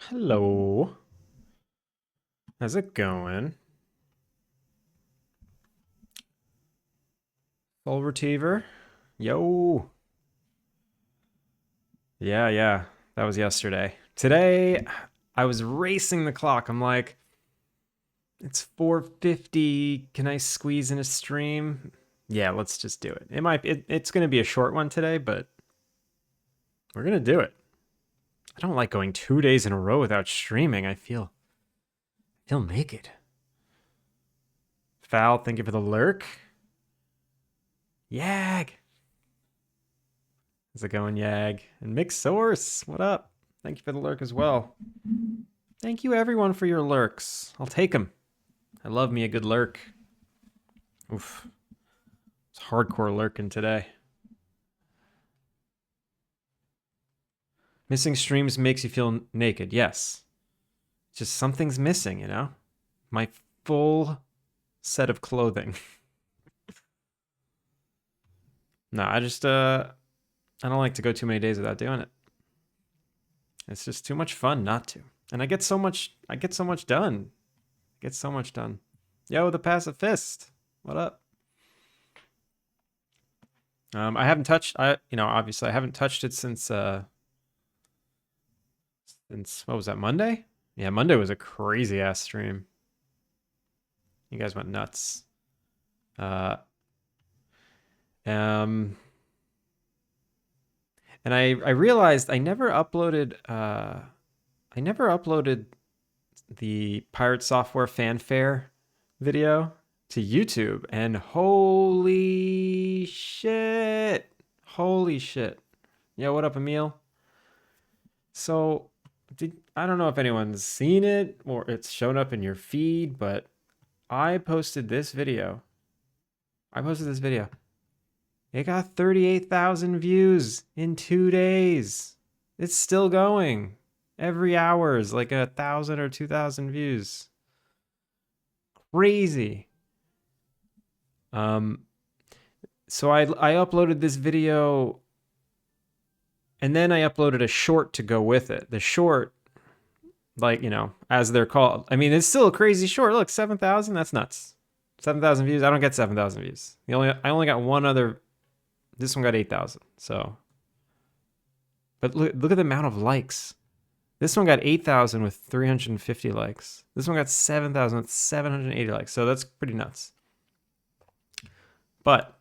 Hello. How's it going? Full retriever? Yo. Yeah. That was yesterday. Today, I was racing the clock. I'm like, it's 4:50. Can I squeeze in a stream? Yeah, let's just do it. It's going to be a short one today, but we're going to do it. I don't like going 2 days in a row without streaming. I feel naked. Foul, thank you for the lurk. Yag. How's it going, Yag? And Mixed Source, what up? Thank you for the lurk as well. Thank you, everyone, for your lurks. I'll take them. I love me a good lurk. Oof. It's hardcore lurking today. Missing streams makes you feel naked. Yes. Just something's missing, you know? My full set of clothing. No, I don't like to go too many days without doing it. It's just too much fun not to. And I get so much done. Get so much done. Yo, the pacifist. What up? I haven't touched obviously I haven't touched it since what was that, Monday? Yeah, Monday was a crazy ass stream. You guys went nuts. Uh um and I realized I never uploaded the Pirate Software fanfare video to YouTube, and holy shit. Holy shit. Yeah, what up, Emil? So, I don't know if anyone's seen it or it's shown up in your feed, but I posted this video. It got 38,000 views in 2 days. It's still going. Every hour is like 1,000 or 2,000 views. Crazy. So I uploaded this video, and then I uploaded a short to go with it. The short, like, as they're called. I mean, it's still a crazy short. Look, 7,000, that's nuts. 7,000 views. I don't get 7,000 views. I only got one other. This one got 8,000. So, but look at the amount of likes. This one got 8,000 with 350 likes. This one got 7,000 with 780 likes. So that's pretty nuts. But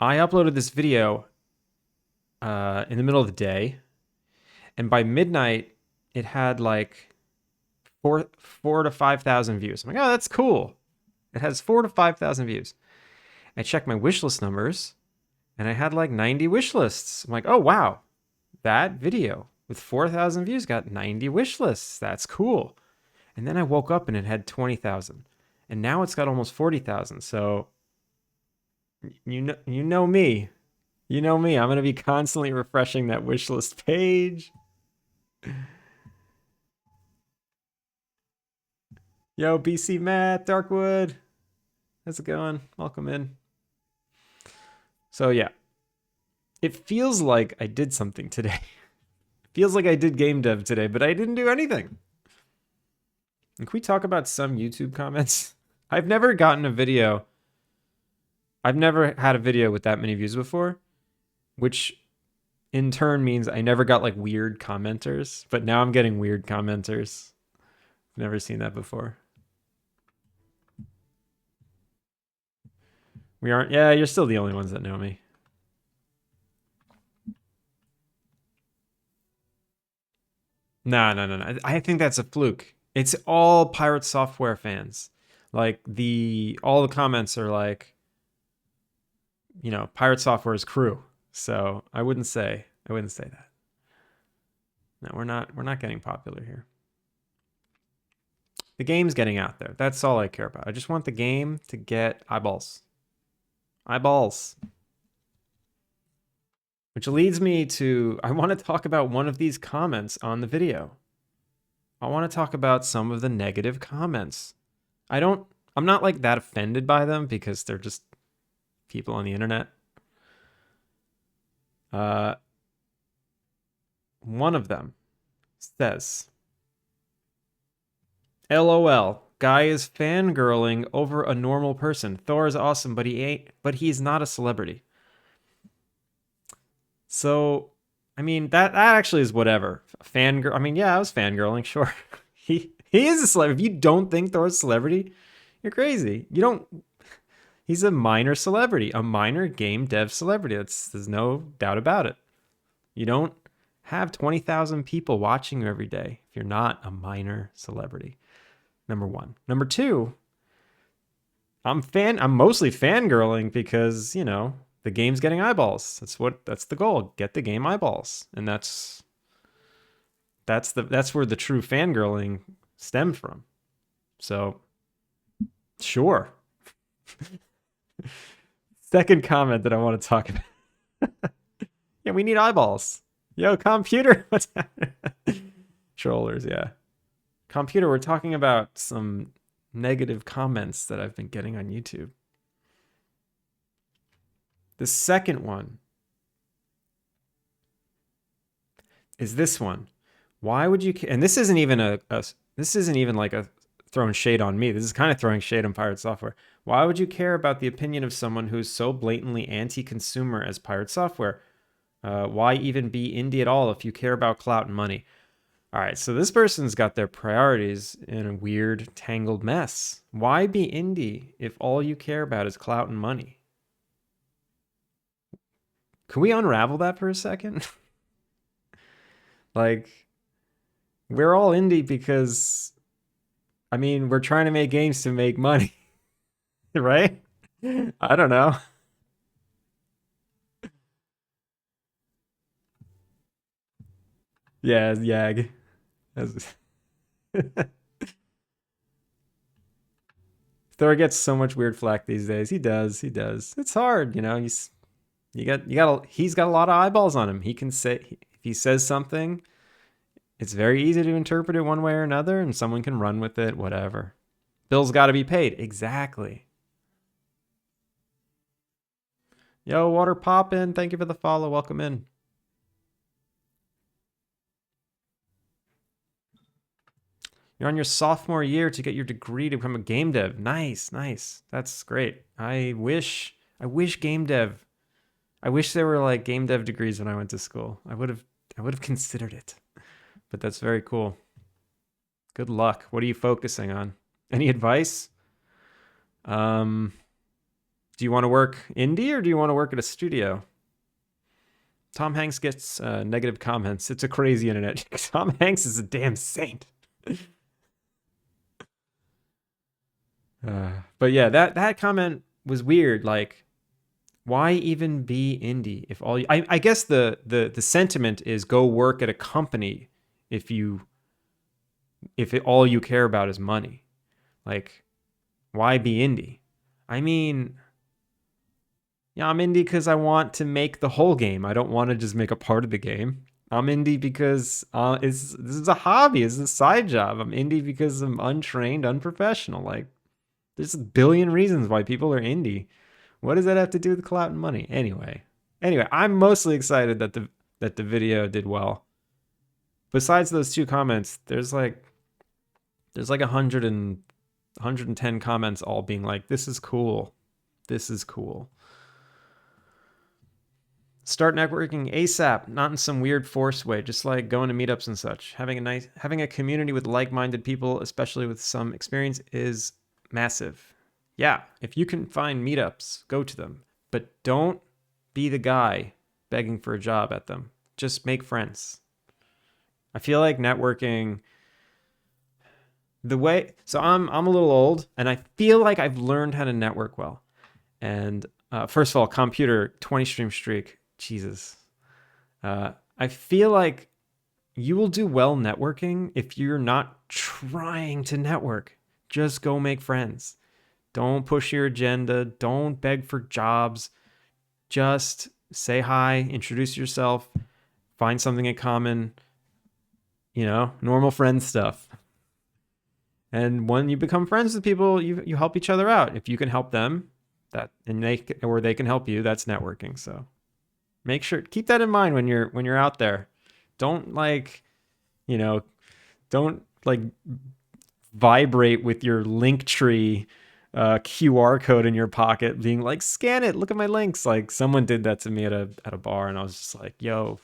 I uploaded this video in the middle of the day, and by midnight, it had like 4 to 5,000 views. I'm like, oh, that's cool. It has 4 to 5,000 views. I checked my wishlist numbers, and I had like 90 wishlists. I'm like, oh wow, that video with 4,000 views got 90 wishlists. That's cool. And then I woke up and it had 20,000, and now it's got almost 40,000. So you know me. You know me. I'm gonna be constantly refreshing that wishlist page. Yo, BC Matt, Darkwood. How's it going? Welcome in. So yeah, it feels like I did something today. It feels like I did game dev today, but I didn't do anything. And can we talk about some YouTube comments? I've never had a video with that many views before, which in turn means I never got like weird commenters, but now I'm getting weird commenters. Never seen that before. We aren't. Yeah, you're still the only ones that know me. No. I think that's a fluke. It's all Pirate Software fans. Like all the comments are like, Pirate Software's crew. So I wouldn't say that. No, we're not getting popular here. The game's getting out there. That's all I care about. I just want the game to get eyeballs. Eyeballs. Which leads me to, I want to talk about one of these comments on the video. I want to talk about some of the negative comments. I'm not like that offended by them because they're just people on the internet. One of them says, LOL. Guy is fangirling over a normal person. Thor is awesome, but he's not a celebrity. So, I mean, that actually is whatever. Fangirl. I mean, yeah, I was fangirling, sure. He is a celebrity. If you don't think Thor's a celebrity, you're crazy. You don't. He's a minor celebrity, a minor game dev celebrity. There's no doubt about it. You don't have 20,000 people watching you every day if you're not a minor celebrity. Number one. Number two, I'm mostly fangirling because, the game's getting eyeballs. That's the goal. Get the game eyeballs. And that's where the true fangirling stems from. So, sure. Second comment that I want to talk about. Yeah, we need eyeballs. Yo, computer. What's happening? Trollers, yeah. Computer, we're talking about some negative comments that I've been getting on YouTube. The second one is this one. Why would you? And this isn't even like a throwing shade on me. This is kind of throwing shade on Pirate Software. Why would you care about the opinion of someone who's so blatantly anti-consumer as Pirate Software? Why even be indie at all if you care about clout and money? All right, so this person's got their priorities in a weird, tangled mess. Why be indie if all you care about is clout and money? Can we unravel that for a second? Like, we're all indie because, I mean, we're trying to make games to make money, right? I don't know. Yeah, Yag. Thor gets so much weird flack these days. He does. It's hard, he's got a lot of eyeballs on him. He can say, if he says something, it's very easy to interpret it one way or another, and someone can run with it, whatever. Bills got to be paid. Exactly. Yo, Water Poppin', thank you for the follow. Welcome in. You're on your sophomore year to get your degree to become a game dev. Nice. That's great. I wish game dev. I wish there were like game dev degrees when I went to school. I would have considered it. But that's very cool. Good luck. What are you focusing on? Any advice? Do you want to work indie or do you want to work at a studio? Tom Hanks gets negative comments. It's a crazy internet. Tom Hanks is a damn saint. But yeah, that comment was weird. Like, why even be indie if all I guess the sentiment is go work at a company if all you care about is money. Like, why be indie? I mean, yeah, I'm indie because I want to make the whole game. I don't want to just make a part of the game. I'm indie because this is a hobby. It's a side job. I'm indie because I'm untrained, unprofessional. Like, there's a billion reasons why people are indie. What does that have to do with clout and money? Anyway, I'm mostly excited that the video did well. Besides those two comments, there's like 110 comments all being like, this is cool. This is cool. Start networking ASAP, not in some weird forced way, just like going to meetups and such. Having a community with like-minded people, especially with some experience, is massive. Yeah, if you can find meetups, go to them. But don't be the guy begging for a job at them. Just make friends. I feel like networking so I'm a little old and I feel like I've learned how to network well. And first of all, computer 20 stream streak. Jesus. I feel like you will do well networking if you're not trying to network. Just go make friends. Don't push your agenda. Don't beg for jobs. Just say hi, introduce yourself, find something in common, normal friend stuff. And when you become friends with people, you help each other out. If you can help them, they can help you, that's networking. So make sure, keep that in mind when you're out there. Don't don't vibrate with your Linktree QR code in your pocket, being like, scan it, look at my links. Like someone did that to me at a bar, and I was just like, yo,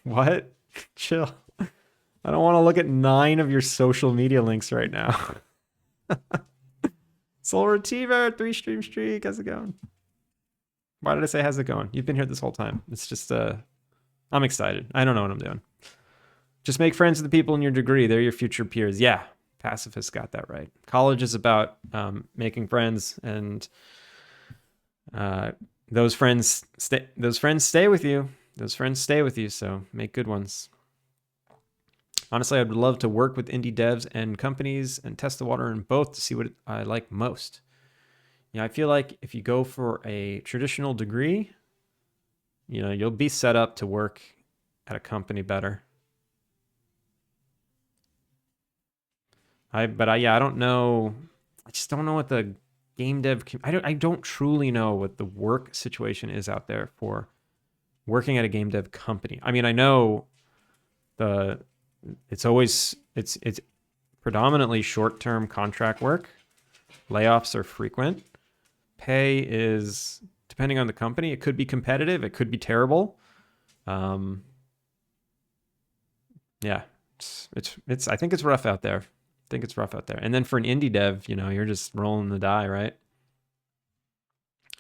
what? Chill. I don't want to look at 9 of your social media links right now. Soul Retriever, 3 stream streak, how's it going? Why did I say how's it going? You've been here this whole time. It's just I'm excited. I don't know what I'm doing. Just make friends with the people in your degree. They're your future peers. Yeah, Pacifist got that right. College is about making friends, and those friends stay with you. Those friends stay with you, so make good ones. Honestly, I'd love to work with indie devs and companies and test the water in both to see what I like most. Yeah, I feel like if you go for a traditional degree, you'll be set up to work at a company better. I don't know. I just don't know what the game dev. I don't truly know what the work situation is out there for working at a game dev company. I mean, I know it's predominantly short-term contract work. Layoffs are frequent. Pay is, depending on the company, it could be competitive, it could be terrible. Yeah, it's I think it's rough out there. And then for an indie dev, you're just rolling the die, right?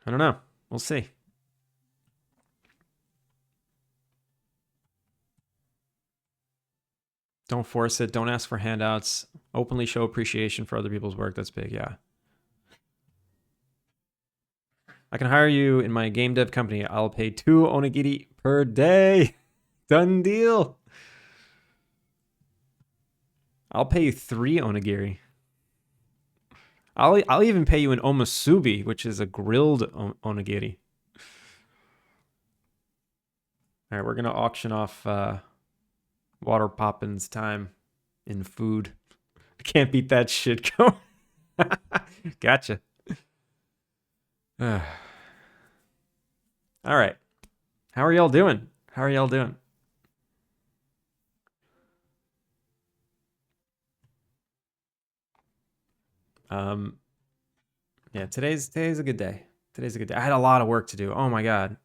I don't know. We'll see. Don't force it. Don't ask for handouts. Openly show appreciation for other people's work. That's big, yeah. I can hire you in my game dev company. I'll pay 2 onigiri per day. Done deal. I'll pay you 3 onigiri. I'll even pay you an omusubi, which is a grilled onigiri. All right, we're gonna auction off Water Poppins time in food. I can't beat that shit going. Gotcha. All right. How are y'all doing? Yeah, today's a good day. I had a lot of work to do. Oh my god.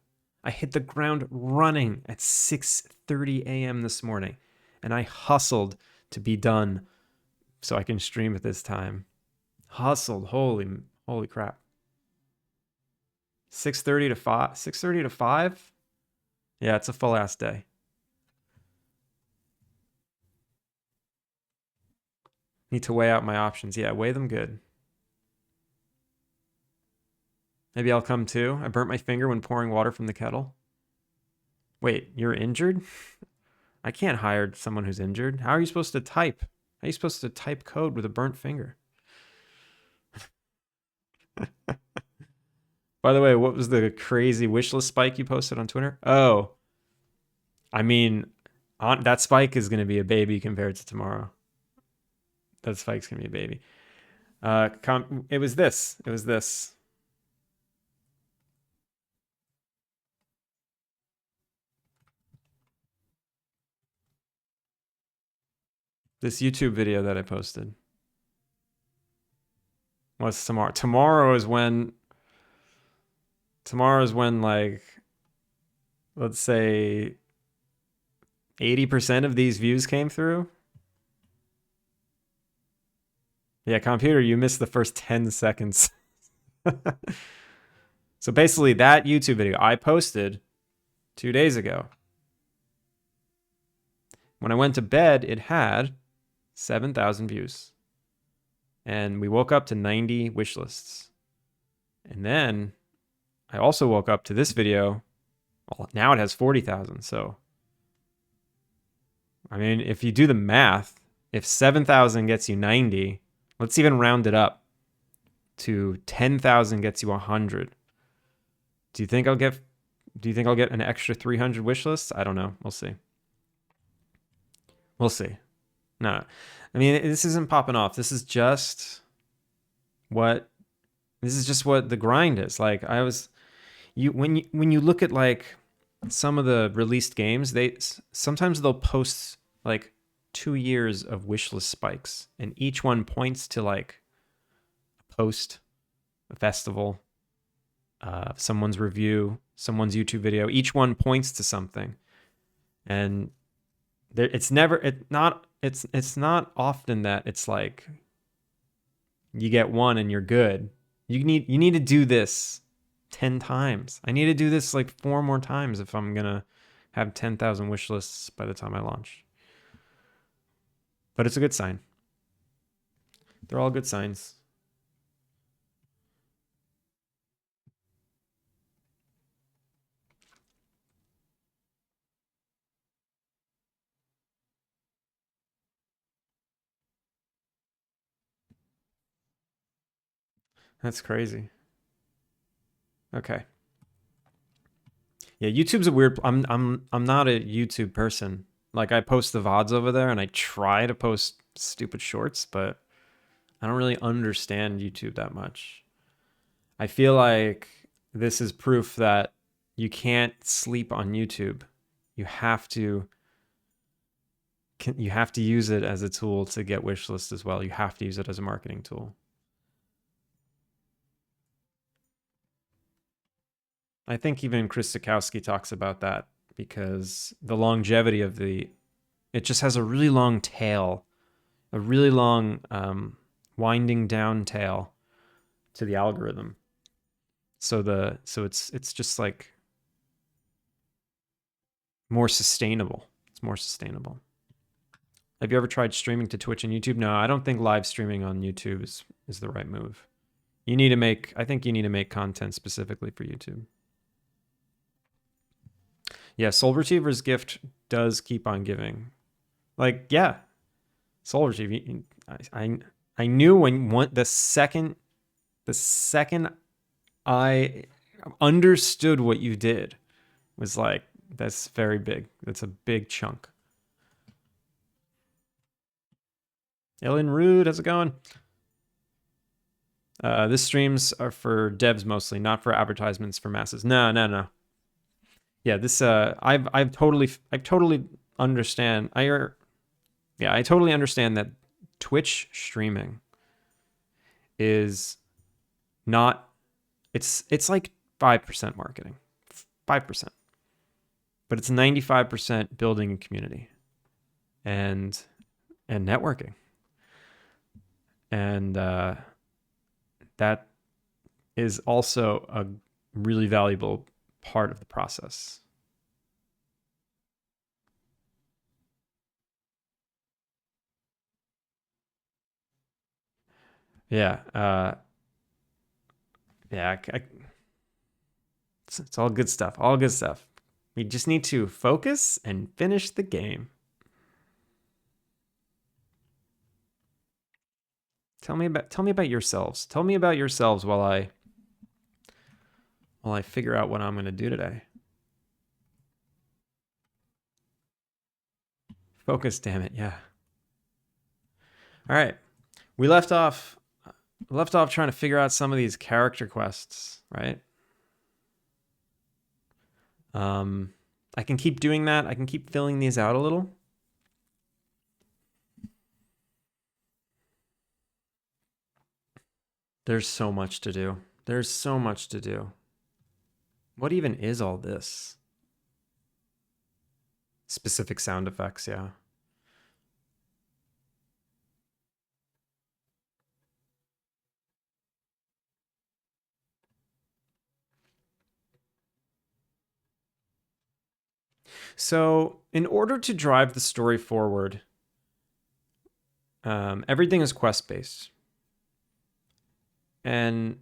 I hit the ground running at 6:30 a.m. this morning, and I hustled to be done so I can stream at this time. Hustled. Holy crap. 6:30 to 5. 6:30 to 5? Yeah, it's a full ass day. Need to weigh out my options. Yeah, weigh them good. Maybe I'll come too. I burnt my finger when pouring water from the kettle. Wait, you're injured? I can't hire someone who's injured. How are you supposed to type? How are you supposed to type code with a burnt finger? By the way, what was the crazy wishlist spike you posted on Twitter? Oh, I mean, that spike is going to be a baby compared to tomorrow. That spike's going to be a baby. It was this. This YouTube video that I posted. What's tomorrow? Tomorrow is when, like, let's say 80% of these views came through. Yeah, computer, you missed the first 10 seconds. So basically, that YouTube video I posted 2 days ago. When I went to bed, it had 7,000 views. And we woke up to 90 wish lists. And then I also woke up to this video. Well, now it has 40,000. So, I mean, if you do the math, if 7,000 gets you 90, let's even round it up to 10,000 gets you 100. Do you think I'll get an extra 300 wish lists? I don't know. We'll see. No. I mean, this isn't popping off. This is just what the grind is. Like when you look at like some of the released games, sometimes they'll post like 2 years of wishlist spikes, and each one points to like a post, a festival, someone's review, someone's YouTube video. Each one points to something, and it's not often that it's like you get one and you're good. You need to do this 10 times. I need to do this like 4 more times if I'm gonna have 10,000 wish lists by the time I launch. But it's a good sign. They're all good signs. That's crazy. Okay. Yeah, YouTube's a weird. I'm not a YouTube person. Like I post the VODs over there, and I try to post stupid shorts, but I don't really understand YouTube that much. I feel like this is proof that you can't sleep on YouTube. You have to use it as a tool to get wish lists as well. You have to use it as a marketing tool. I think even Chris Sikowski talks about that because the longevity of it just has a really long tail, a really long winding down tail to the algorithm. So it's just like more sustainable. It's more sustainable. Have you ever tried streaming to Twitch and YouTube? No, I don't think live streaming on YouTube is the right move. I think you need to make content specifically for YouTube. Yeah, Soul Retriever's gift does keep on giving. Like, yeah, Soul Retriever. I knew the second I understood what you did was like, that's very big. That's a big chunk. Alien Rude, how's it going? This streams are for devs mostly, not for advertisements for masses. No. Yeah, this I totally understand. I totally understand that Twitch streaming is not it's like 5% marketing. 5%. But it's 95% building a community and networking. And that is also a really valuable part of the process. Yeah. It's all good stuff. All good stuff. We just need to focus and finish the game. Tell me about yourselves. Tell me about yourselves while I figure out what I'm going to do today. Focus, damn it. Yeah. All right. We left off trying to figure out some of these character quests, right? I can keep doing that. I can keep filling these out a little. There's so much to do. There's so much to do. What even is all this? Specific sound effects, yeah. So, in order to drive the story forward, everything is quest-based. And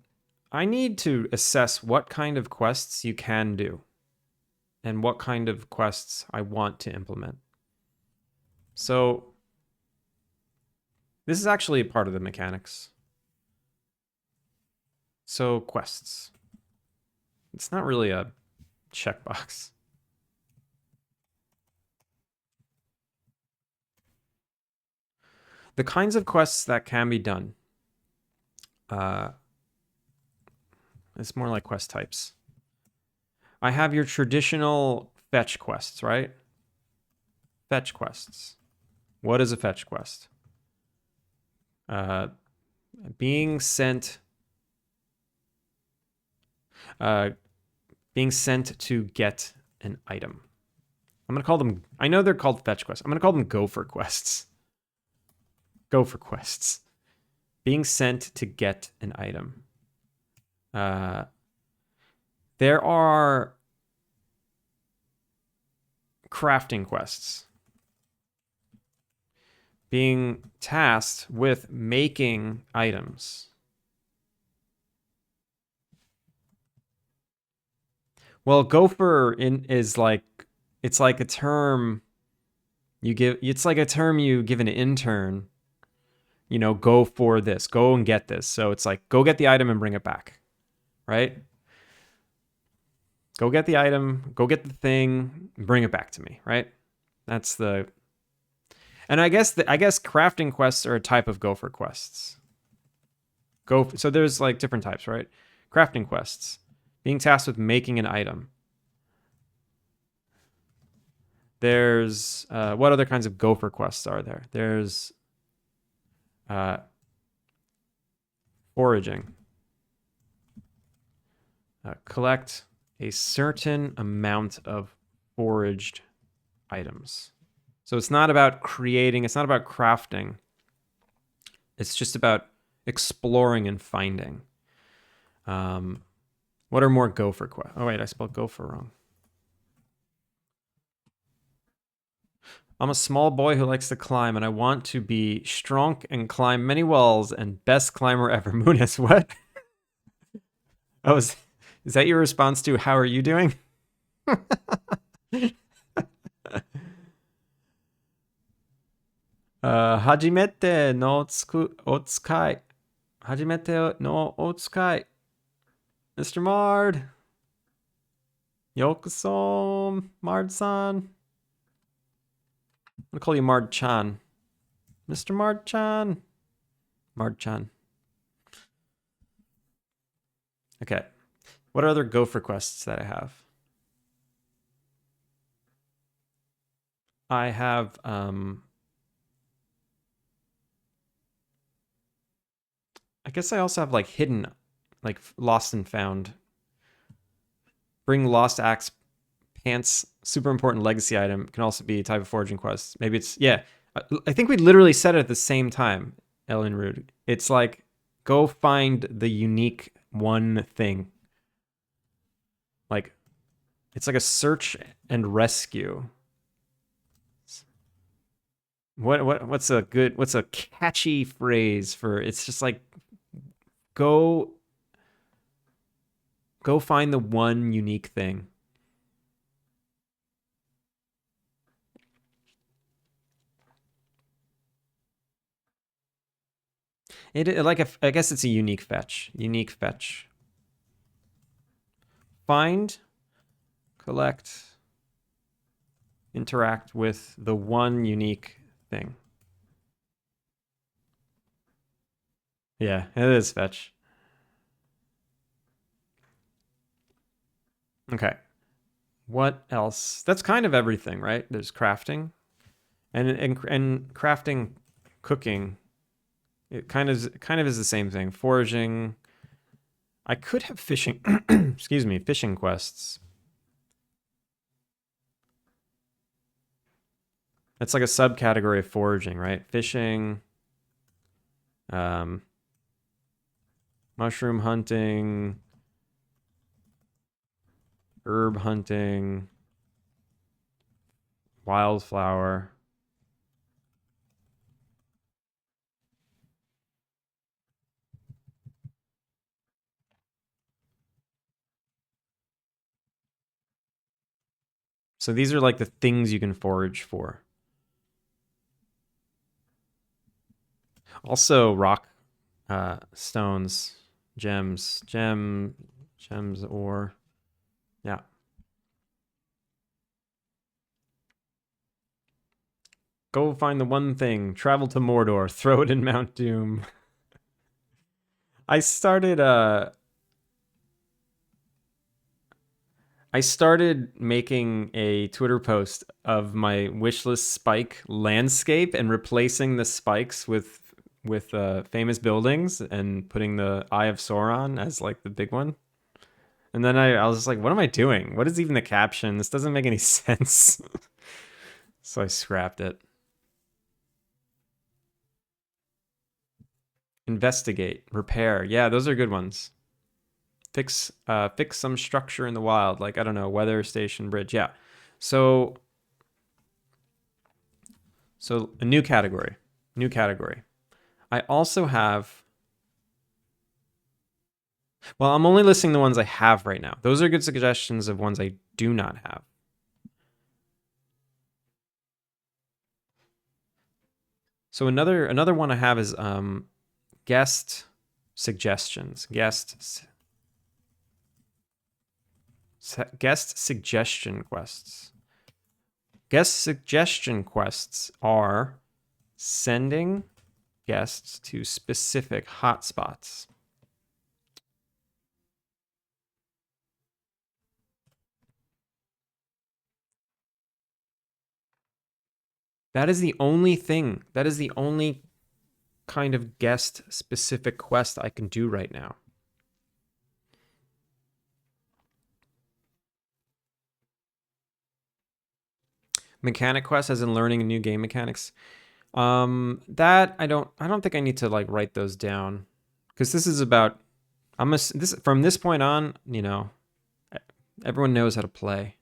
I need to assess what kind of quests you can do and what kind of quests I want to implement. So, this is actually a part of the mechanics. So, quests. It's not really a checkbox. The kinds of quests that can be done. It's more like quest types. I have your traditional fetch quests, right? Fetch quests, What is a fetch quest? Being sent to get an item. I'm going to call them, I know they're called fetch quests. I'm going to call them gopher quests. Gopher quests. Being sent to get an item. There are crafting quests. Being tasked with making items. Well, gopher is like, it's like a term you give, it's like a term you give an intern, you know, go for this, go and get this. So it's like, go get the item and bring it back, right? Go get the item, go get the thing, bring it back to me, right? That's the, and I guess crafting quests are a type of gopher quests. So there's like different types, right? Crafting quests, being tasked with making an item. There's what other kinds of gopher quests are there? There's foraging. Collect a certain amount of foraged items. So it's not about creating, it's not about crafting. It's just about exploring and finding. What are more gopher quests? Oh wait, I spelled gopher wrong. I'm a small boy who likes to climb, and I want to be strong and climb many walls and best climber ever. Munis, what? Oh, is that your response to how are you doing? Hajimete no otsukai. Hajimete no otsukai. Mr. Mard. Yokuso, Mard-san. I'm gonna call you Mard-chan. Mr. Mard-chan. Mard-chan. Okay. What are other gopher quests that I have? I have I guess I also have like hidden, like lost and found. Bring lost axe pants, super important legacy item, can also be a type of foraging quest. Maybe it's, yeah. I think we literally said it at the same time, Ellen Rude. It's like, go find the unique one thing. Like, it's like a search and rescue. What's a catchy phrase for, it's just like, go find the one unique thing. I guess it's a unique fetch. Unique fetch. Find, collect, interact with the one unique thing. Yeah, it is fetch. Okay. What else? That's kind of everything, right? There's crafting, and crafting, cooking. It kind of is the same thing. Foraging. I could have fishing. Excuse me, fishing quests. That's like a subcategory of foraging, right? Fishing. Mushroom hunting. Herb hunting. Wildflower. So these are like the things you can forage for. Also rock, stones, gems, ore. Yeah. Go find the one thing, travel to Mordor, throw it in Mount Doom. I started I started making a Twitter post of my wishlist spike landscape and replacing the spikes with famous buildings and putting the Eye of Sauron as like the big one. And then I was just like, what am I doing? What is even the caption? This doesn't make any sense. So I scrapped it. Investigate, repair. Yeah, those are good ones. Fix some structure in the wild, like I don't know, weather station, bridge. Yeah. So a new category. New category. I also have, well, I'm only listing the ones I have right now. Those are good suggestions of ones I do not have. So another one I have is guest suggestions. Guest suggestion quests. Guest suggestion quests are sending guests to specific hotspots. That is the only thing. That is the only kind of guest specific quest I can do right now. Mechanic quest as in learning new game mechanics. That I don't think I need to like write those down, because this is about this from this point on, you know, everyone knows how to play.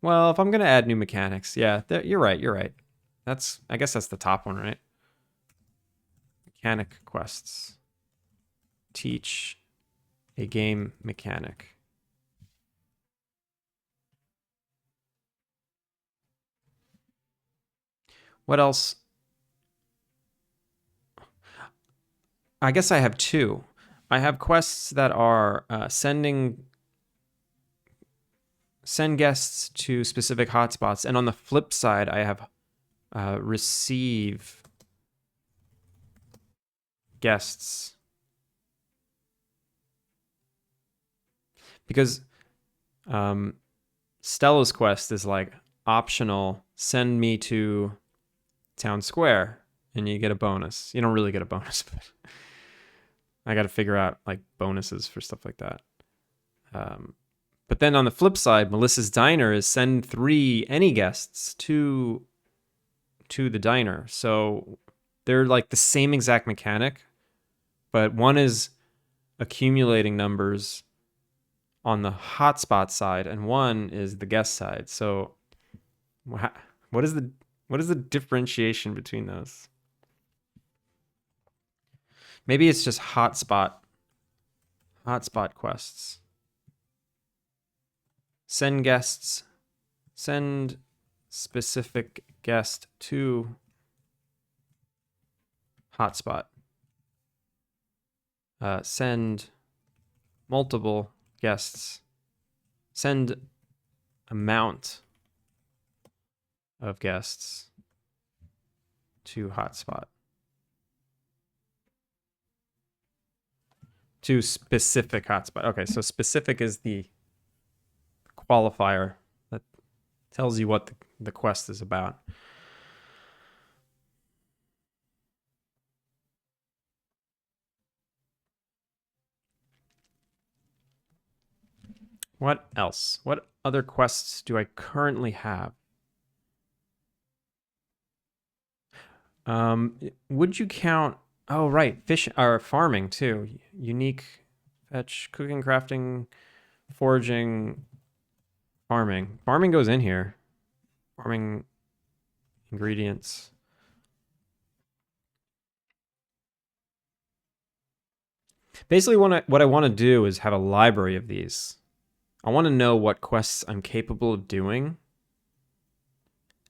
Well, if I'm gonna add new mechanics, yeah, you're right. You're right. I guess that's the top one, right? Mechanic quests. Teach a game mechanic. What else? I guess I have two. I have quests that are send guests to specific hotspots, and on the flip side, I have receive guests, because Stella's quest is like optional. Send me to town square, and you get a bonus. You don't really get a bonus, but I got to figure out like bonuses for stuff like that. But then on the flip side, Melissa's Diner is send 3 any guests to the diner. So they're like the same exact mechanic, but one is accumulating numbers on the hotspot side, and one is the guest side. So what is the differentiation between those? Maybe it's just hotspot quests. Send specific guest to hotspot. Send multiple guests. Send amount of guests to hotspot. To specific hotspot. Okay, so specific is the qualifier that tells you what the quest is about. What else? What other quests do I currently have? Would you count? Oh, right, fish or farming too. Unique, fetch, cooking, crafting, foraging, farming. Farming goes in here. Farming ingredients. Basically, what I want to do is have a library of these. I want to know what quests I'm capable of doing.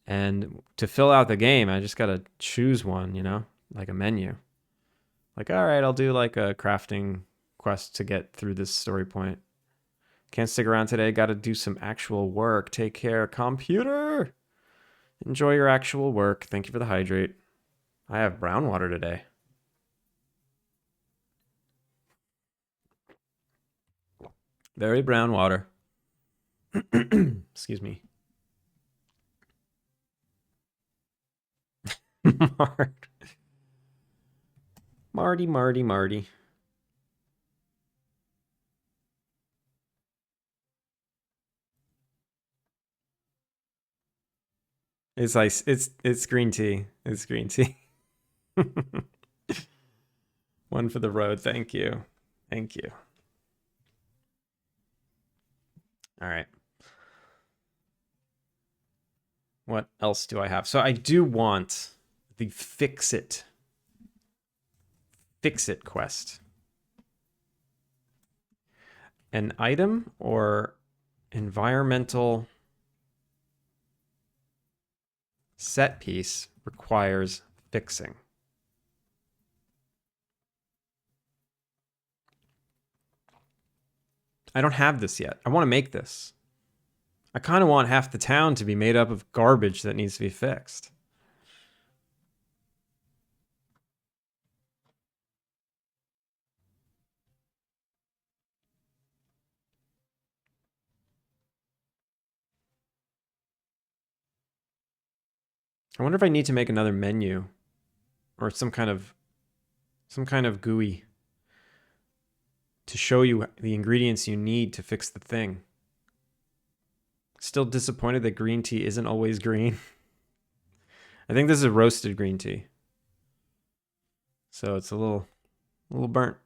And to fill out the game, I just got to choose one, you know, like a menu. Like, all right, I'll do like a crafting quest to get through this story point. Can't stick around today. Got to do some actual work. Take care, computer. Enjoy your actual work. Thank you for the hydrate. I have brown water today. Very brown water. Excuse me. Marty. It's ice. It's green tea. It's green tea. One for the road. Thank you. Thank you. All right. What else do I have? So I do want the fix it quest. An item or environmental set piece requires fixing. I don't have this yet. I want to make this. I kind of want half the town to be made up of garbage that needs to be fixed. I wonder if I need to make another menu or some kind of GUI to show you the ingredients you need to fix the thing. Still disappointed that green tea isn't always green. I think this is a roasted green tea. So it's a little burnt.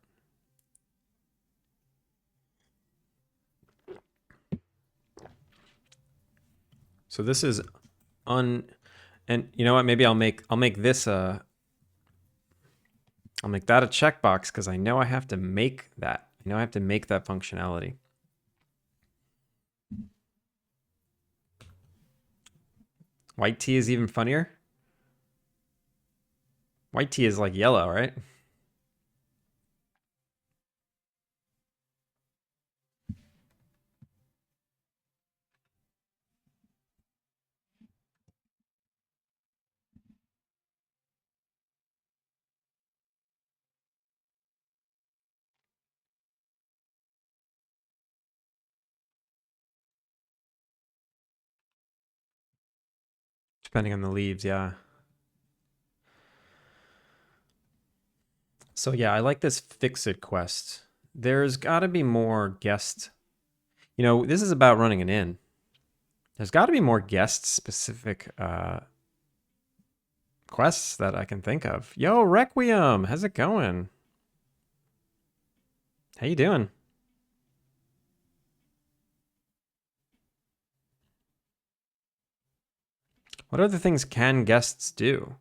So this is and you know what? Maybe I'll make this I'll make that a checkbox because I know I have to make that. I know I have to make that functionality. White tea is even funnier. White tea is like yellow, right? Depending on the leaves, yeah. So yeah, I like this fix it quest. There's got to be more guest. You know, this is about running an inn. There's got to be more guest specific quests that I can think of. Yo, Requiem, how's it going? How you doing? What other things can guests do?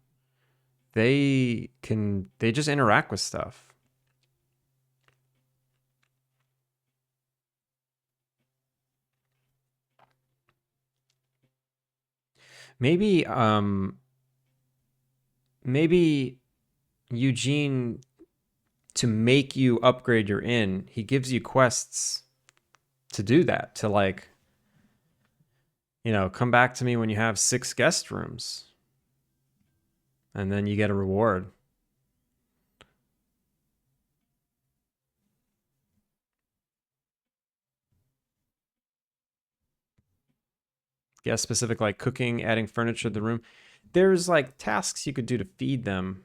They just interact with stuff. Maybe maybe Eugene, to make you upgrade your inn, he gives you quests to do that, to like, you know, come back to me when you have 6 guest rooms. And then you get a reward. Guest specific, like cooking, adding furniture to the room. There's like tasks you could do to feed them.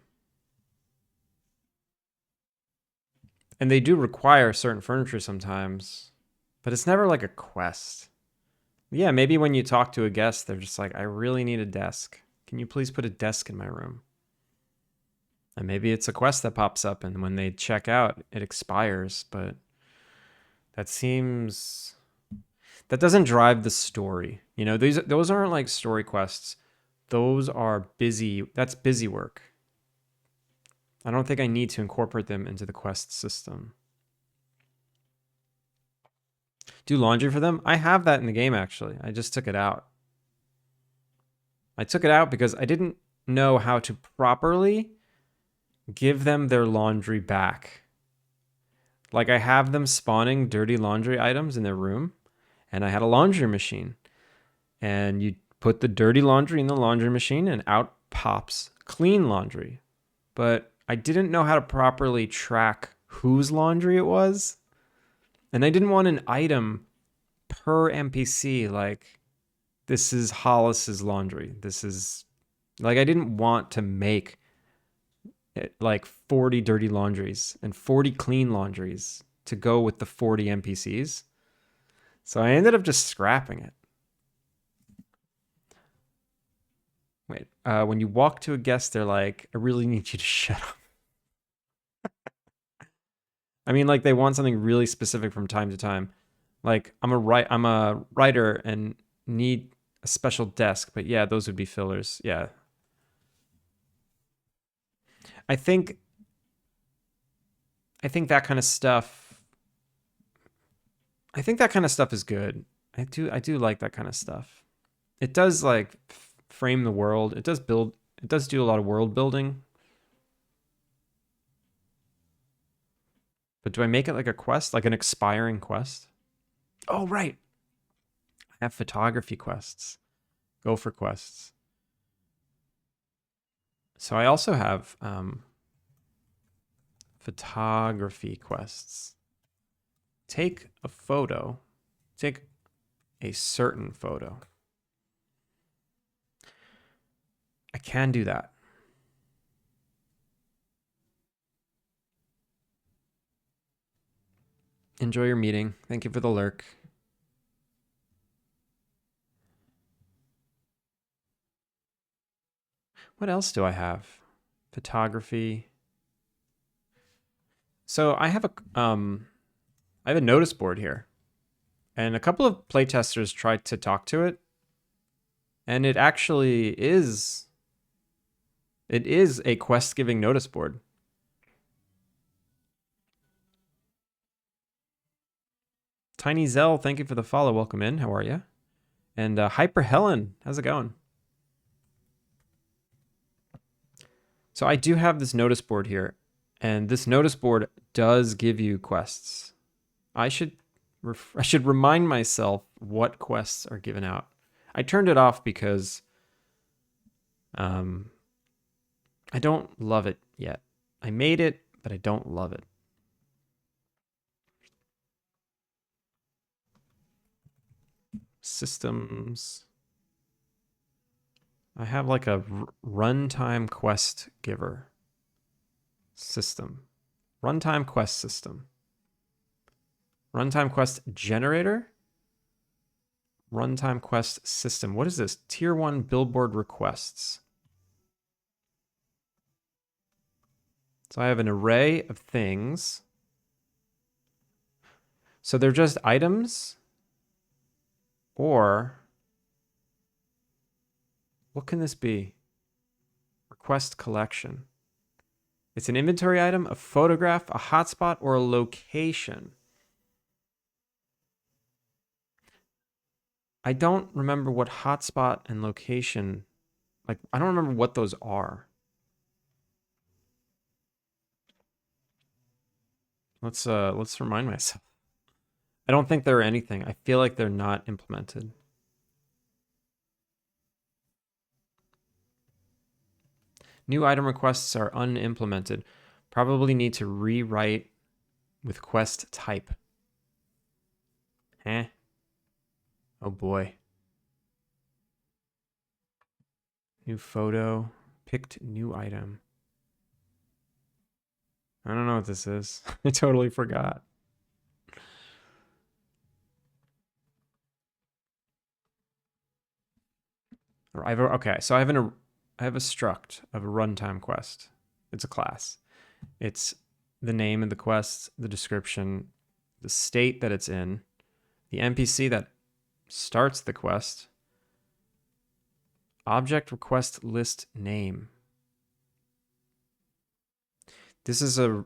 And they do require certain furniture sometimes, but it's never like a quest. Yeah, maybe when you talk to a guest, they're just like, I really need a desk. Can you please put a desk in my room? And maybe it's a quest that pops up, and when they check out, it expires, but that doesn't drive the story. You know, those aren't like story quests. Those are that's busy work. I don't think I need to incorporate them into the quest system. Do laundry for them? I have that in the game, actually. I just took it out. I took it out because I didn't know how to properly give them their laundry back. Like, I have them spawning dirty laundry items in their room, and I had a laundry machine. And you put the dirty laundry in the laundry machine, and out pops clean laundry. But I didn't know how to properly track whose laundry it was. And I didn't want an item per NPC, like this is Hollis's laundry. This is like I didn't want to make it like 40 dirty laundries and 40 clean laundries to go with the 40 NPCs. So I ended up just scrapping it. Wait, when you walk to a guest, they're like, I really need you to shut up. I mean, like they want something really specific from time to time. Like I'm a writer and need a special desk, but yeah, those would be fillers. Yeah. I think I think that kind of stuff I think that kind of stuff is good. I do like that kind of stuff. It does like frame the world. It does do a lot of world building. But do I make it like a quest, like an expiring quest? Oh, right. I have photography quests. Go for quests. So I also have photography quests. Take a photo. Take a certain photo. I can do that. Enjoy your meeting. Thank you for the lurk. What else do I have? Photography. So I have a notice board here. And a couple of playtesters tried to talk to it. And it actually is a quest giving notice board. Tiny Zell, thank you for the follow. Welcome in. How are you? And Hyper Helen, how's it going? So I do have this notice board here, and this notice board does give you quests. I should remind myself what quests are given out. I turned it off because I don't love it yet. I made it, but I don't love it. Systems. I have like a runtime quest giver system. Runtime quest system. Runtime quest generator. Runtime quest system. What is this? Tier 1 billboard requests. So I have an array of things. So they're just items, or what can this be? Request collection. It's an inventory item, a photograph, a hotspot, or a location. I don't remember what hotspot and location, like I don't remember what those are. Let's remind myself. I don't think they're anything. I feel like they're not implemented. New item requests are unimplemented. Probably need to rewrite with quest type. Eh? Oh boy. New photo. Picked new item. I don't know what this is. I totally forgot. Okay, so I have a struct of a runtime quest. It's a class. It's the name of the quest, the description, the state that it's in, the NPC that starts the quest, object request list name. This is a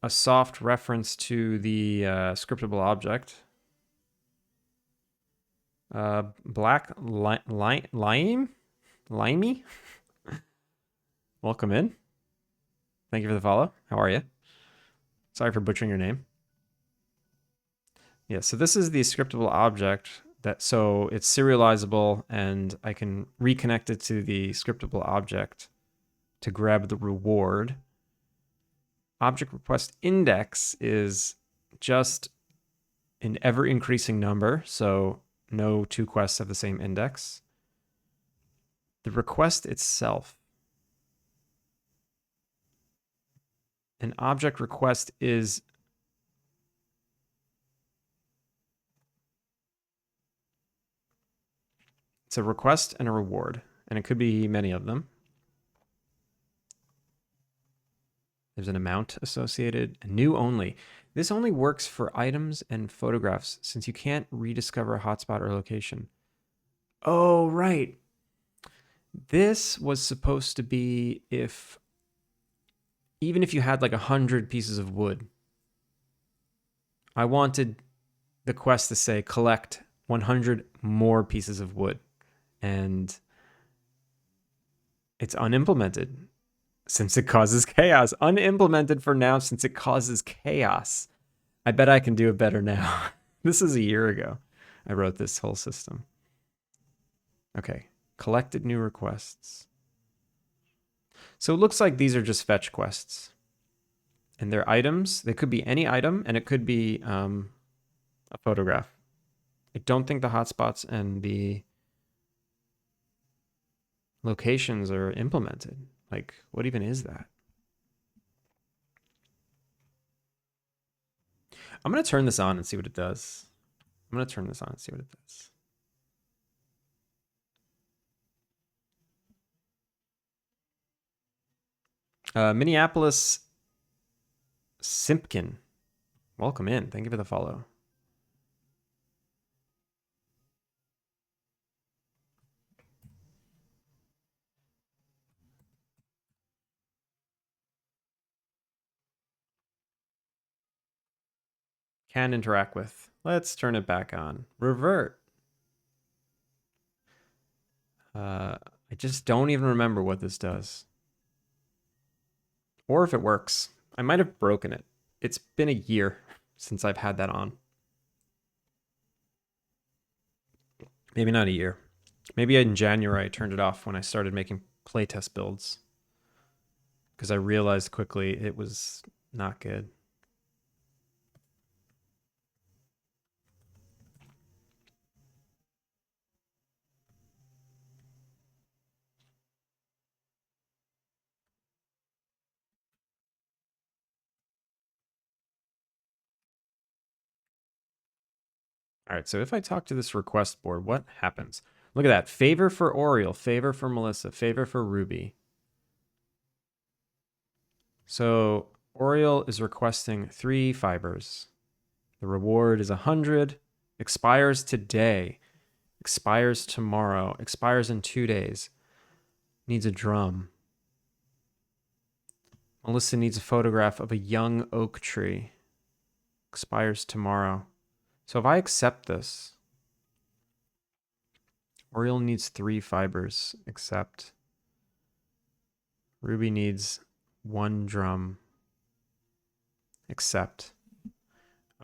soft reference to the scriptable object. Black Limey? Welcome in. Thank you for the follow. How are you? Sorry for butchering your name. Yeah, so this is the scriptable object so it's serializable and I can reconnect it to the scriptable object to grab the reward. Object request index is just an ever-increasing number, so no two quests have the same index. The request itself. An object request is it's a request and a reward, and it could be many of them. There's an amount associated. New only. This only works for items and photographs since you can't rediscover a hotspot or location. Oh, right. This was supposed to be even if you had like 100 pieces of wood. I wanted the quest to say collect 100 more pieces of wood. And it's unimplemented since it causes chaos. Unimplemented for now since it causes chaos. I bet I can do it better now. This is a year ago. I wrote this whole system. Okay, collected new requests. So it looks like these are just fetch quests. And they're items. They could be any item, and it could be a photograph. I don't think the hotspots and the locations are implemented. Like, what even is that? I'm going to turn this on and see what it does. I'm going to turn this on and see what it does. Minneapolis Simpkin. Welcome in. Thank you for the follow. Can interact with. Let's turn it back on. Revert. I just don't even remember what this does. Or if it works. I might have broken it. It's been a year since I've had that on. Maybe not a year. Maybe in January I turned it off when I started making playtest builds. Because I realized quickly it was not good. All right, so if I talk to this request board, what happens? Look at that. Favor for Oriole, favor for Melissa, favor for Ruby. So Oriole is requesting 3 fibers. The reward is 100. Expires today. Expires tomorrow. Expires in 2 days. Needs a drum. Melissa needs a photograph of a young oak tree. Expires tomorrow. So if I accept this, Oriole needs 3 fibers. Accept. Ruby needs 1 drum. Accept.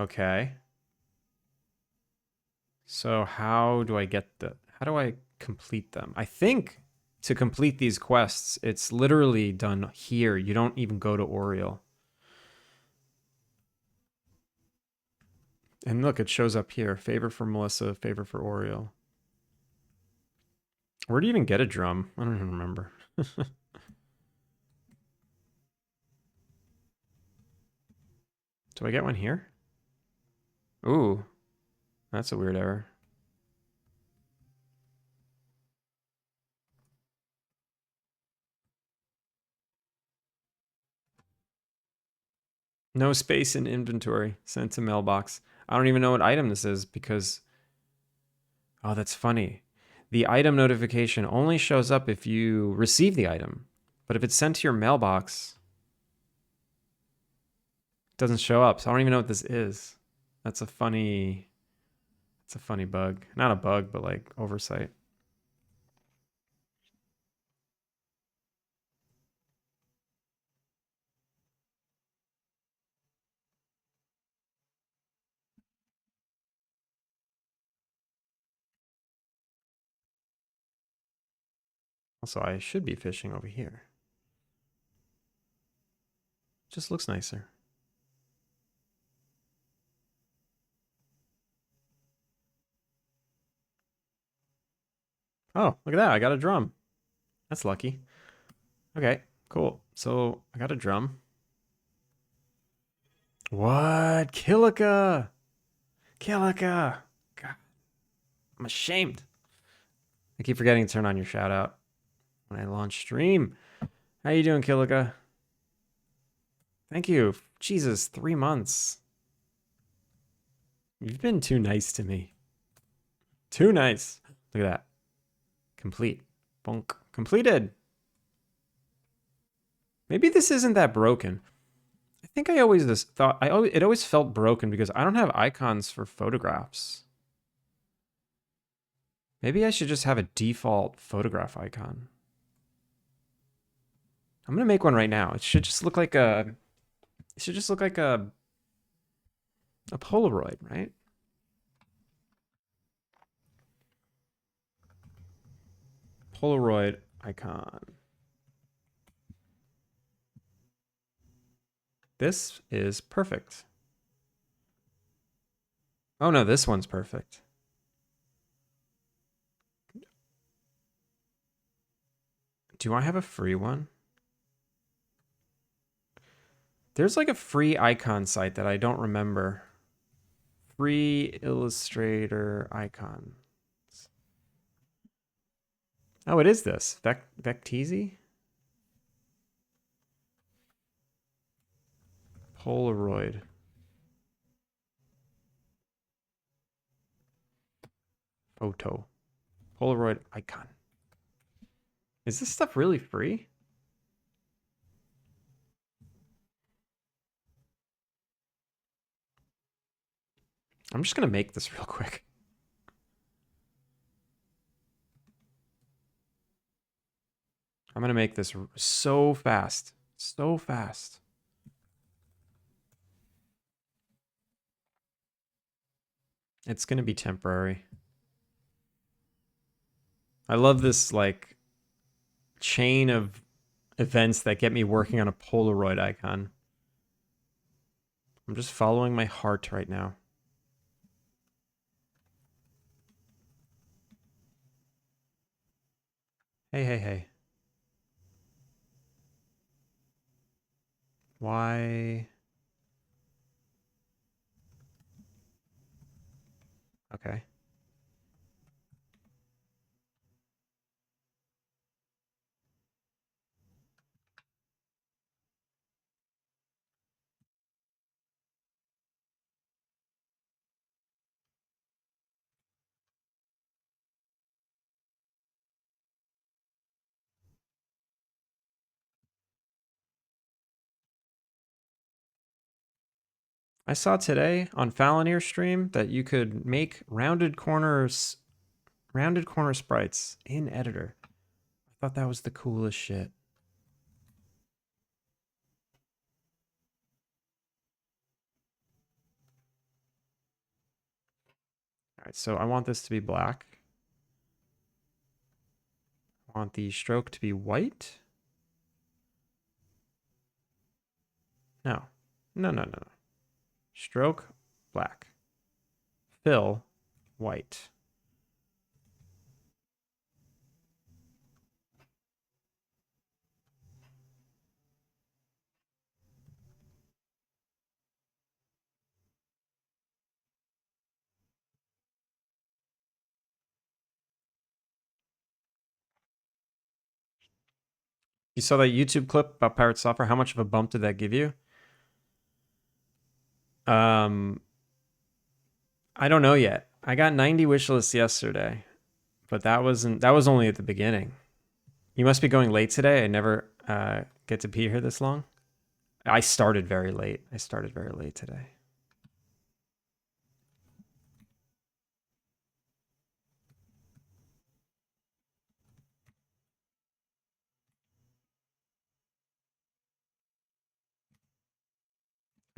Okay. So how do I how do I complete them? I think to complete these quests, it's literally done here. You don't even go to Oriole. And look, it shows up here. Favor for Melissa, favor for Oriole. Where do you even get a drum? I don't even remember. Do I get one here? Ooh, that's a weird error. No space in inventory. Sent to mailbox. I don't even know what item this is because... Oh, that's funny. The item notification only shows up if you receive the item. But if it's sent to your mailbox, it doesn't show up. So I don't even know what this is. That's a funny... It's a funny bug. Not a bug, but like oversight. Also, I should be fishing over here. Just looks nicer. Oh, look at that. I got a drum. That's lucky. Okay, cool. So I got a drum. What? Kilika! Kilika! God, I'm ashamed. I keep forgetting to turn on your shout out when I launch stream. How you doing, Kilika? Thank you. Jesus, 3 months. You've been too nice to me. Too nice. Look at that. Complete. Bonk. Completed. Maybe this isn't that broken. I think I always thought it always felt broken because I don't have icons for photographs. Maybe I should just have a default photograph icon. I'm gonna make one right now. It should just look like a Polaroid, right? Polaroid icon. This is perfect. Oh no, this one's perfect. Do I have a free one? There's like a free icon site that I don't remember. Free Illustrator icon. Oh, it is this. Vecteezy? Polaroid. Photo. Polaroid icon. Is this stuff really free? I'm just gonna make this real quick. I'm gonna make this so fast. So fast. It's gonna be temporary. I love this like chain of events that get me working on a Polaroid icon. I'm just following my heart right now. Hey, hey, hey. Why? Okay. I saw today on Falonier's stream that you could make rounded corner sprites in editor. I thought that was the coolest shit. All right, so I want this to be black. I want the stroke to be white. No. No, no, no, no. Stroke, black. Fill, white. You saw that YouTube clip about Pirate Software? How much of a bump did that give you? I don't know yet. I got 90 wish lists yesterday, but that was only at the beginning. You must be going late today. I never get to be here this long. I started very late. I started very late today.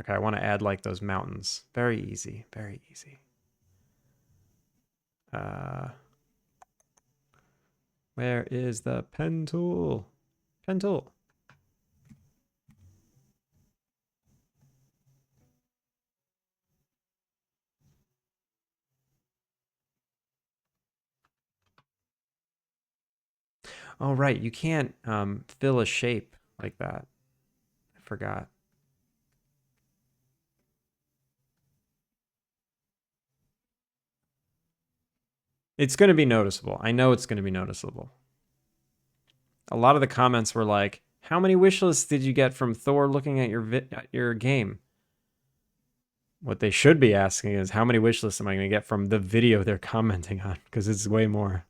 Okay, I want to add like those mountains. Very easy. Very easy. Where is the pen tool? Pen tool. Oh, right. You can't fill a shape like that. I forgot. It's going to be noticeable. I know it's going to be noticeable. A lot of the comments were like, "How many wish lists did you get from Thor looking at your game?" What they should be asking is, "How many wish lists am I going to get from the video they're commenting on?" Because it's way more.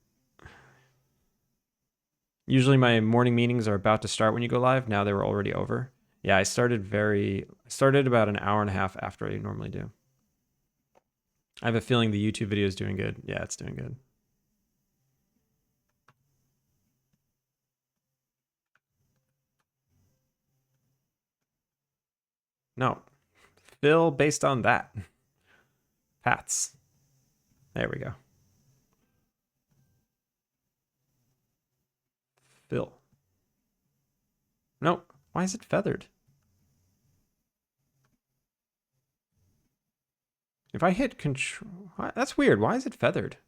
Usually my morning meetings are about to start when you go live. Now they were already over. Yeah, I started about an hour and a half after I normally do. I have a feeling the YouTube video is doing good. Yeah, it's doing good. No, fill based on that. Paths. There we go. Fill. No, why is it feathered? If I hit control, that's weird. Why is it feathered?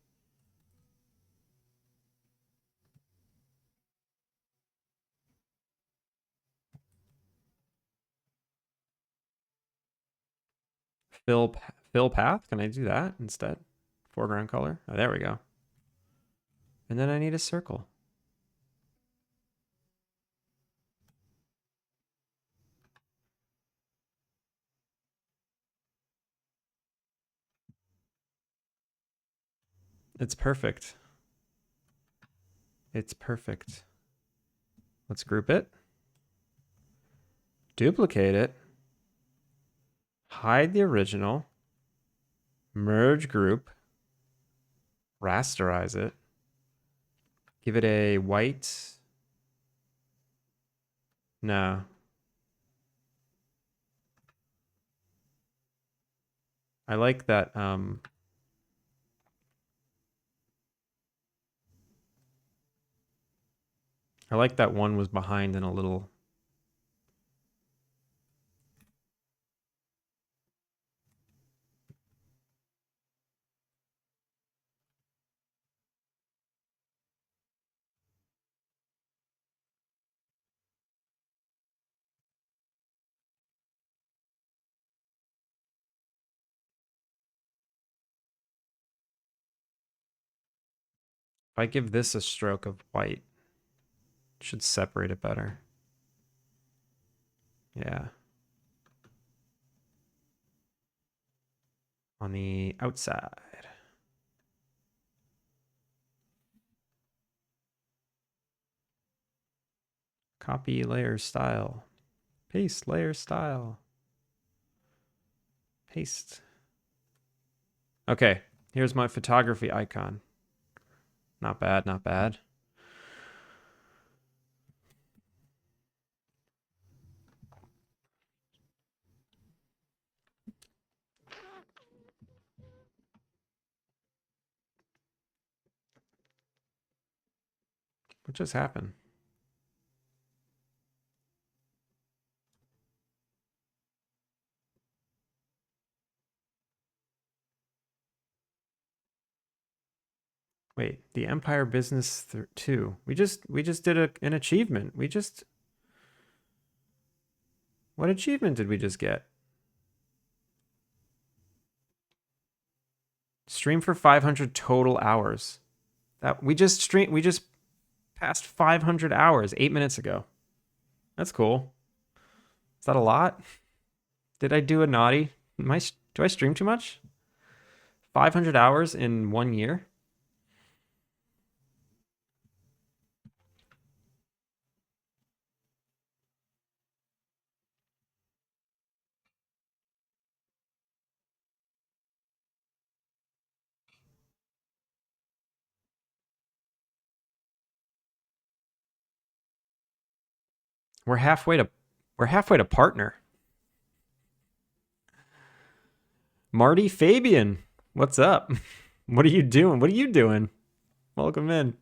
Fill, fill path. Can I do that instead? Foreground color. Oh, there we go. And then I need a circle. It's perfect. It's perfect. Let's group it. Duplicate it. Hide the original. Merge group. Rasterize it. Give it a white. No. I like that. I like that one was behind in a little. If I give this a stroke of white, it should separate it better. Yeah. On the outside. Copy layer style. Paste layer style. Paste. Okay, here's my photography icon. Not bad, not bad. What just happened? Wait, the Empire Business 2. We just did an achievement. What achievement did we just get? Stream for 500 total hours. That we just passed 500 hours 8 minutes ago. That's cool. Is that a lot? Did I do a naughty? Do I stream too much? 500 hours in 1 year? We're halfway to partner. Marty Fabian, what's up? What are you doing? What are you doing? Welcome in.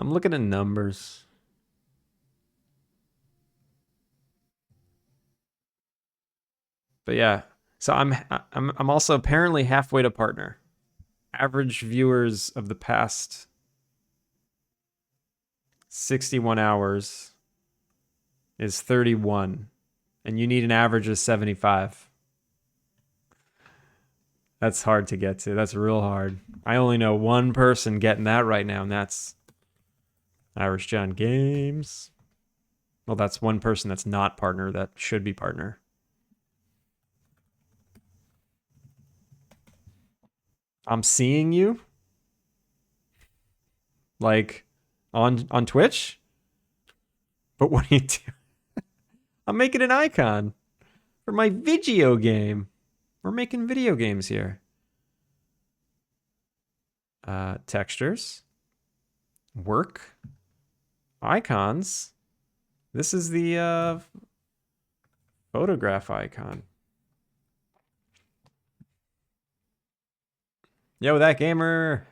I'm looking at numbers. But yeah, so I'm also apparently halfway to partner. Average viewers of the past 61 hours is 31. And you need an average of 75. That's hard to get to. That's real hard. I only know one person getting that right now, and that's Irish John Games. Well, that's one person that's not partner that should be partner. I'm seeing you like on Twitch. But what do you do? I'm making an icon for my video game. We're making video games here. Textures, work, icons. This is the photograph icon. Yo, that gamer.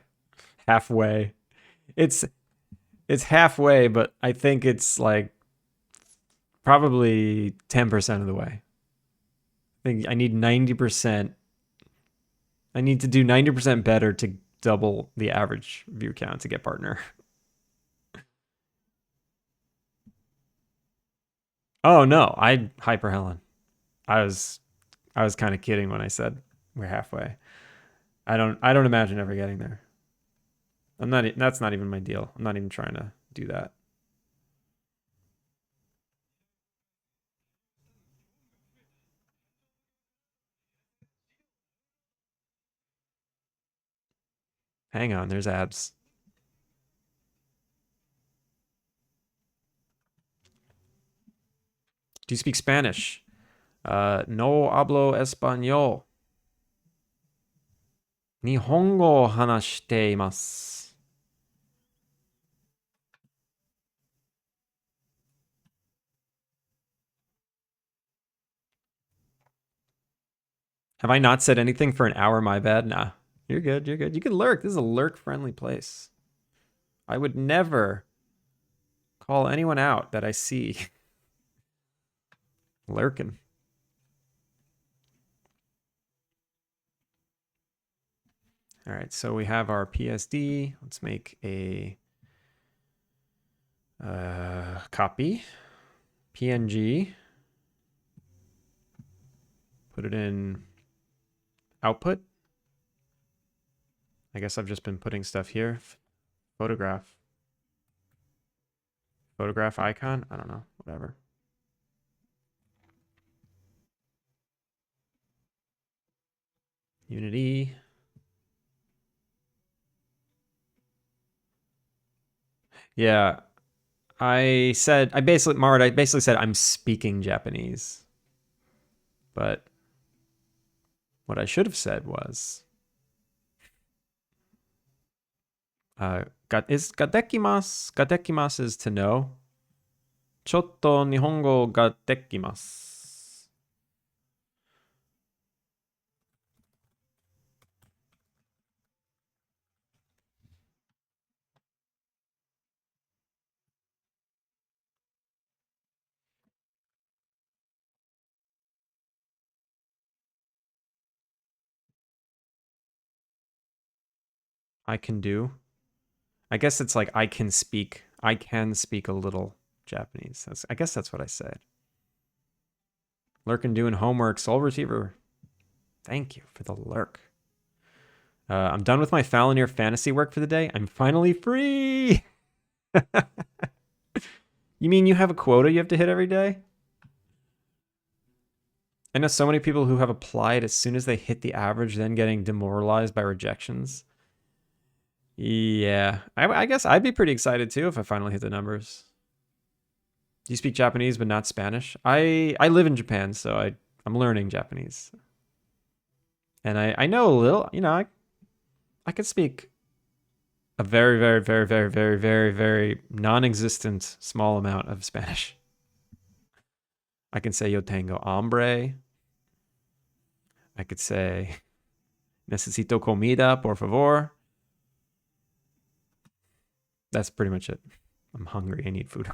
Halfway. It's halfway, but I think it's like probably 10% of the way. I think I need 90%. I need to do 90% better to double the average view count to get partner. Oh no, I hyper Helen. I was kind of kidding when I said we're halfway. I don't imagine ever getting there. That's not even my deal. I'm not even trying to do that. Hang on, there's ads. Do you speak Spanish? No hablo español. Nihongo hanashite imasu. Have I not said anything for an hour? My bad. Nah, you're good. You're good. You can lurk. This is a lurk-friendly place. I would never call anyone out that I see lurking. All right, so we have our PSD. Let's make a copy. PNG. Put it in output. I guess I've just been putting stuff here. Photograph. Photograph icon? I don't know. Whatever. Unity. Yeah. I basically said I'm speaking Japanese. But what I should have said was is gadekimasu. Gadekimasu is to know. Chotto nihongo ga dekimasu. I can do. I guess it's like I can speak a little Japanese. I guess that's what I said. Lurking doing homework. Soul Receiver. Thank you for the lurk. I'm done with my Falonier fantasy work for the day. I'm finally free. You mean you have a quota you have to hit every day? I know so many people who have applied as soon as they hit the average, then getting demoralized by rejections. Yeah, I guess I'd be pretty excited too if I finally hit the numbers. Do you speak Japanese but not Spanish? I live in Japan, so I'm learning Japanese. And I know a little, I could speak a very, very, very, very, very, very, very non-existent small amount of Spanish. I can say yo tengo hambre. I could say necesito comida, por favor. That's pretty much it. I'm hungry. I need food.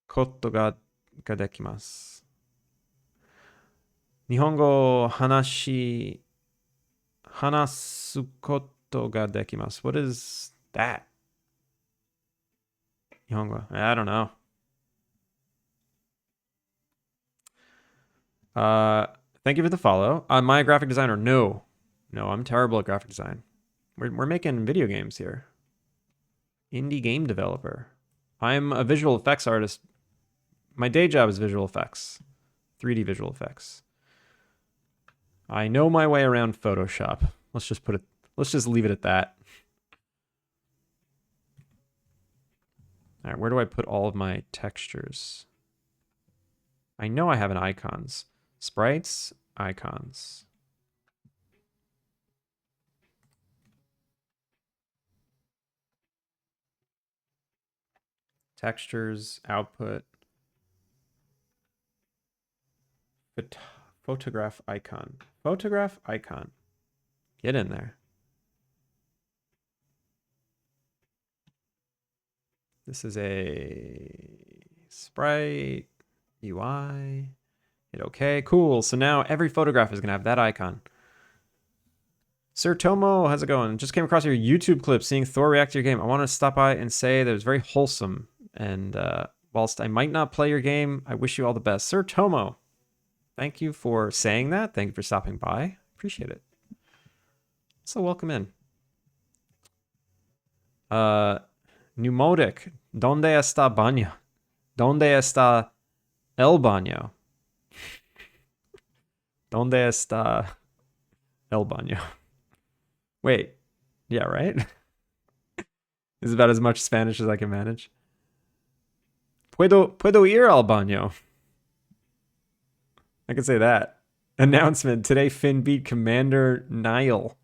Koto ga dekimasu. Nihongo hanasu koto ga dekimasu. What is that? Nihongo. I don't know. Thank you for the follow. Am I a graphic designer? No. No, I'm terrible at graphic design. We're making video games here. Indie game developer. I'm a visual effects artist. My day job is visual effects. 3D visual effects. I know my way around Photoshop. Let's just leave it at that. All right, where do I put all of my textures? I know I have an icons. Sprites, icons. Textures, output. Photograph icon. Photograph icon. Get in there. This is a sprite UI. Hit OK. Cool. So now every photograph is going to have that icon. Sir Tomo, how's it going? Just came across your YouTube clip seeing Thor react to your game. I want to stop by and say that it was very wholesome. And whilst I might not play your game, I wish you all the best. Sir Tomo, thank you for saying that. Thank you for stopping by. Appreciate it. So welcome in. Pneumatic. ¿Dónde está baño? ¿Dónde está el baño? ¿Dónde está el baño? Wait. Yeah, right? This is about as much Spanish as I can manage. Puedo ir al baño. I can say that. Announcement. Today, Finn beat Commander Niall.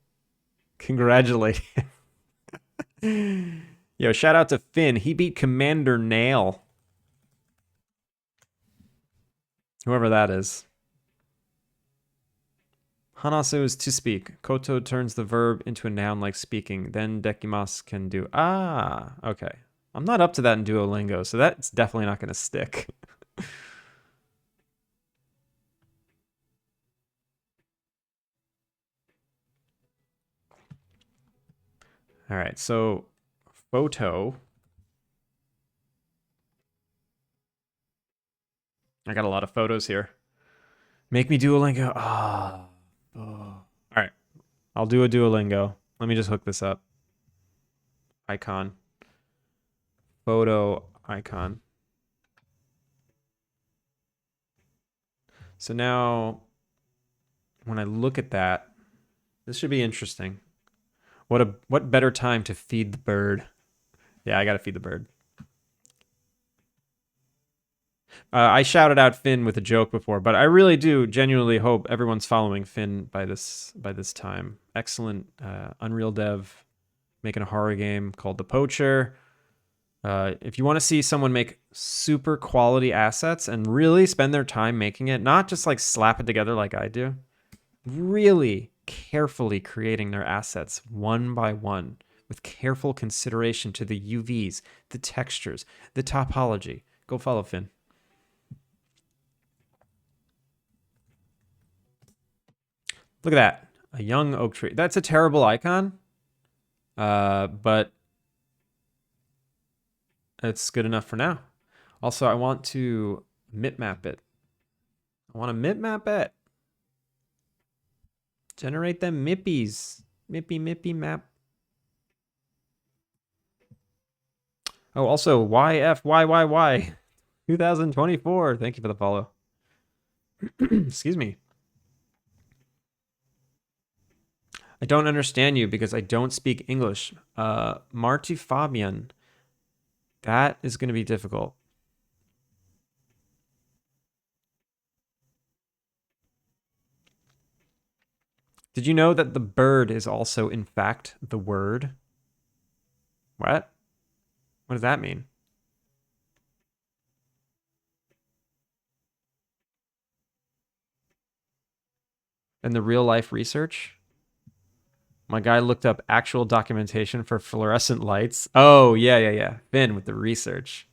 Congratulations. Yo, shout out to Finn. He beat Commander Nail. Whoever that is. Hanasu is to speak. Koto turns the verb into a noun like speaking. Then dekimasu can do. Ah, okay. I'm not up to that in Duolingo, so that's definitely not going to stick. All right, so photo. I got a lot of photos here. Make me Duolingo. Ah. Oh. All right. I'll do a Duolingo. Let me just hook this up. Icon. Photo icon. So now when I look at that, this should be interesting. What better time to feed the bird? Yeah, I got to feed the bird. I shouted out Finn with a joke before, but I really do genuinely hope everyone's following Finn by this time. Excellent Unreal dev, making a horror game called The Poacher. If you want to see someone make super quality assets and really spend their time making it, not just like slap it together like I do, really carefully creating their assets one by one with careful consideration to the UVs, the textures, the topology, go follow Finn. Look at that. A young oak tree. That's a terrible icon. But it's good enough for now. Also, I want to mip-map it. I want to mip-map it. Generate them mippies. Mippy map. Oh, also, YFYYY 2024. Thank you for the follow. Excuse me. I don't understand you because I don't speak English. Marty Fabian. That is going to be difficult. Did you know that the bird is also, in fact, the word? What? What does that mean? And the real life research? My guy looked up actual documentation for fluorescent lights. Oh, yeah. Finn with the research.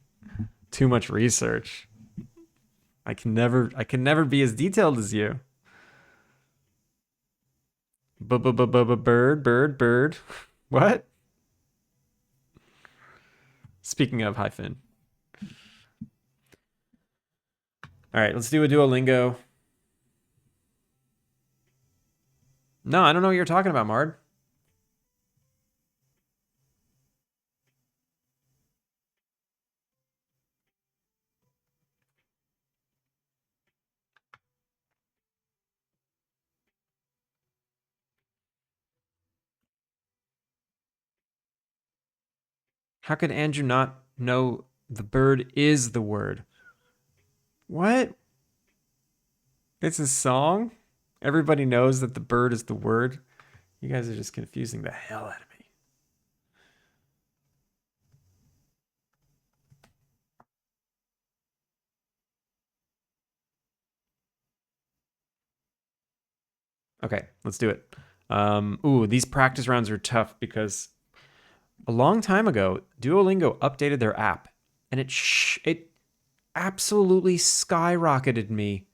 Too much research. I can never be as detailed as you. Bird, bird, bird. What? Speaking of hyphen. All right, let's do a Duolingo. No, I don't know what you're talking about, Mard. How could Andrew not know the bird is the word? What? It's a song? Everybody knows that the bird is the word. You guys are just confusing the hell out of me. Okay, let's do it. Ooh, these practice rounds are tough because a long time ago, Duolingo updated their app, and it absolutely skyrocketed me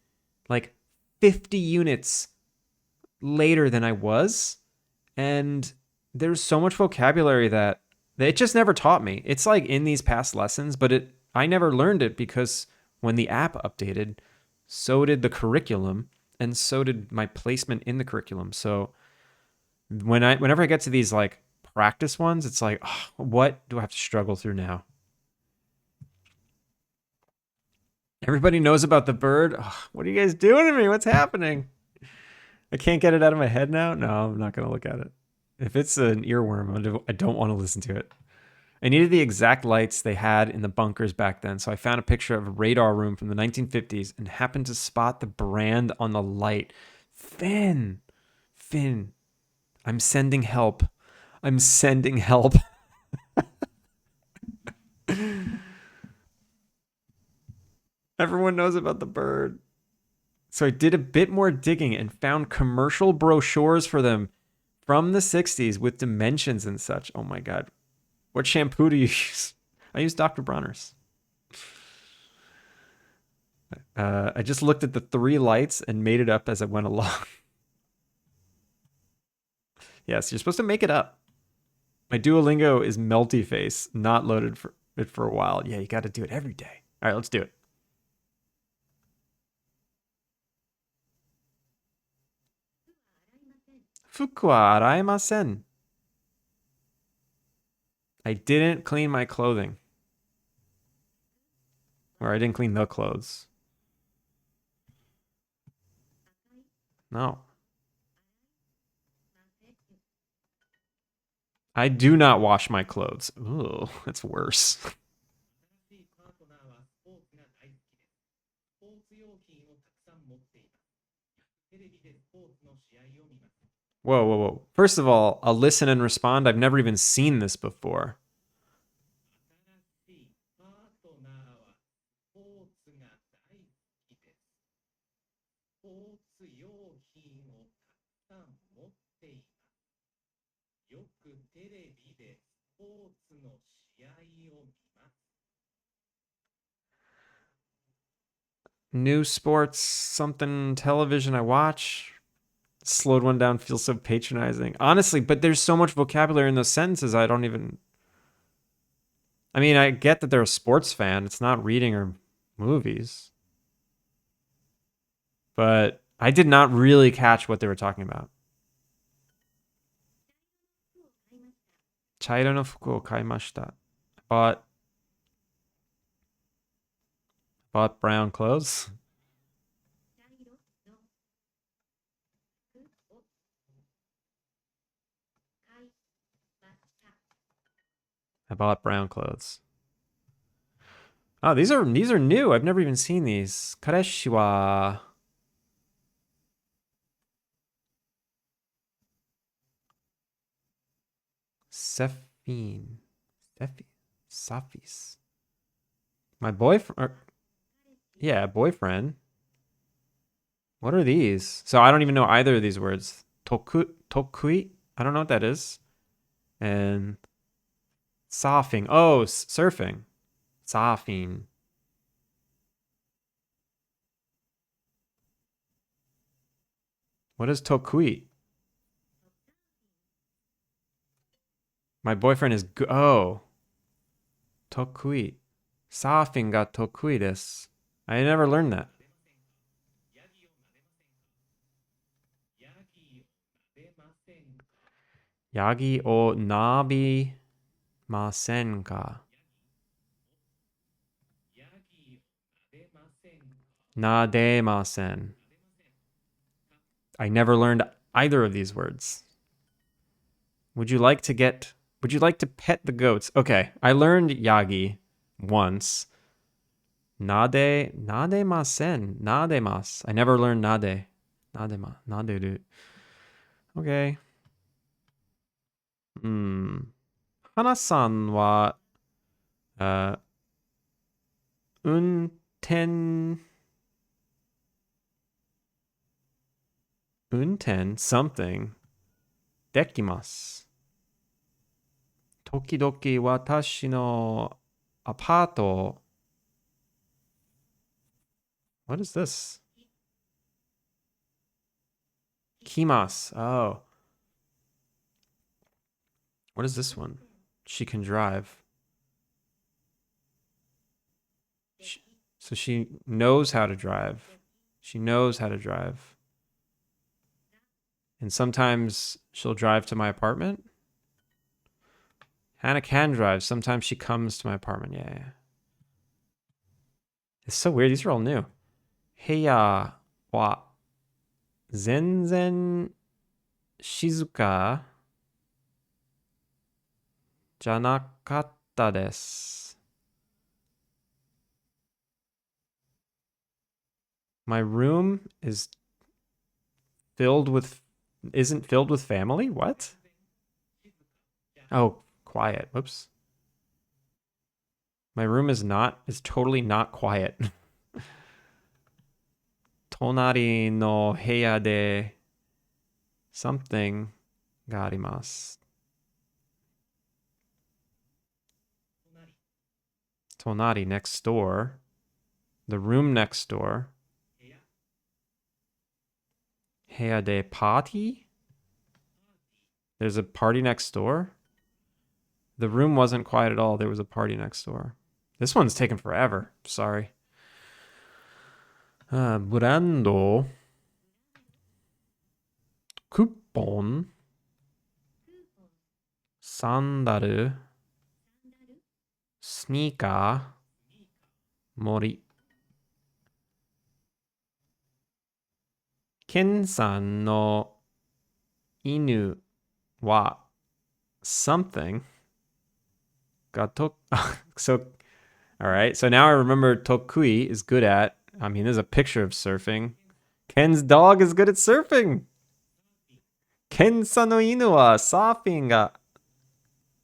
like 50 units later than I was, and there's so much vocabulary that it just never taught me. It's like in these past lessons, but I never learned it because when the app updated, so did the curriculum, and so did my placement in the curriculum. So whenever I get to these like practice ones, it's like, oh, what do I have to struggle through now? Everybody knows about the bird. Oh, what are you guys doing to me? What's happening? I can't get it out of my head now. No, I'm not gonna look at it. If it's an earworm, I don't want to listen to it. I needed the exact lights they had in the bunkers back then, so I found a picture of a radar room from the 1950s and happened to spot the brand on the light. Finn, I'm sending help. I'm sending help. Everyone knows about the bird. So I did a bit more digging and found commercial brochures for them from the 60s with dimensions and such. Oh my God. What shampoo do you use? I use Dr. Bronner's. I just looked at the three lights and made it up as I went along. Yes, you're supposed to make it up. My Duolingo is melty face, not loaded for it for a while. Yeah, you got to do it every day. All right, let's do it. Fuku wa araimasen. I didn't clean my clothing. Or I didn't clean the clothes. No. I do not wash my clothes. Ooh, that's worse. Whoa, whoa, whoa. First of all, I'll listen and respond. I've never even seen this before. New sports, something television I watch. Slowed one down feels so patronizing. Honestly, but there's so much vocabulary in those sentences, I don't even. I mean, I get that they're a sports fan. It's not reading or movies. But I did not really catch what they were talking about. Chairo no fuku o kaimashita. Bought bought brown clothes. I bought brown clothes. Oh, these are new. I've never even seen these. Kareshi wa Sefin. Sefi. Safis. My boyfriend. Yeah, boyfriend. What are these? So I don't even know either of these words. Tokui? I don't know what that is. And surfing. Oh, surfing. Surfing. What is tokui? My boyfriend is oh, tokui. Surfing ga tokui desu. I never learned that. Yagi o nabi masen ka? Nademasen. I never learned either of these words. Would you like to pet the goats? Okay, I learned yagi once. Nademasen. Nademas. I never learned nade. Naderu. Okay. Hana-san wa, uh, unten something dekimasu. Tokidoki watashi no apato. What is this? Kimas. Oh. What is this one? She can drive. So she knows how to drive. She knows how to drive. And sometimes she'll drive to my apartment. Hannah can drive. Sometimes she comes to my apartment. Yeah. It's so weird. These are all new. Heya wa zenzen shizuka janakatta desu. My room isn't filled with family? What? Oh, quiet. Whoops. My room is totally not quiet. Tonari no heya de something ga arimasu. Tonari, next door. The room next door. Heya de party? There's a party next door? The room wasn't quiet at all. There was a party next door. This one's taken forever. Sorry. Brando. Coupon. Sandaru. Sneaker. Mori. Ken-san no inu wa something. So, all right. So now I remember Tokui is good at. I mean, there's a picture of surfing. Ken's dog is good at surfing. Ken-san no inu wa surfing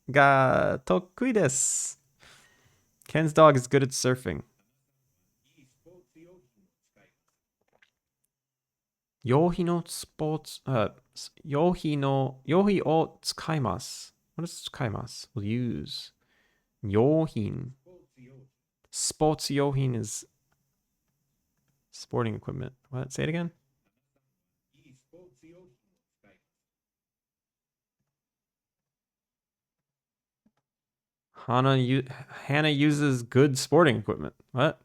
ga tokui desu. Ken's dog is good at surfing. Yohi no sports. Yohi o tsukaimasu. What is tsukaimasu? We'll use. Yohin. Sports yohin is sporting equipment. What? Say it again. Hannah uses good sporting equipment. What?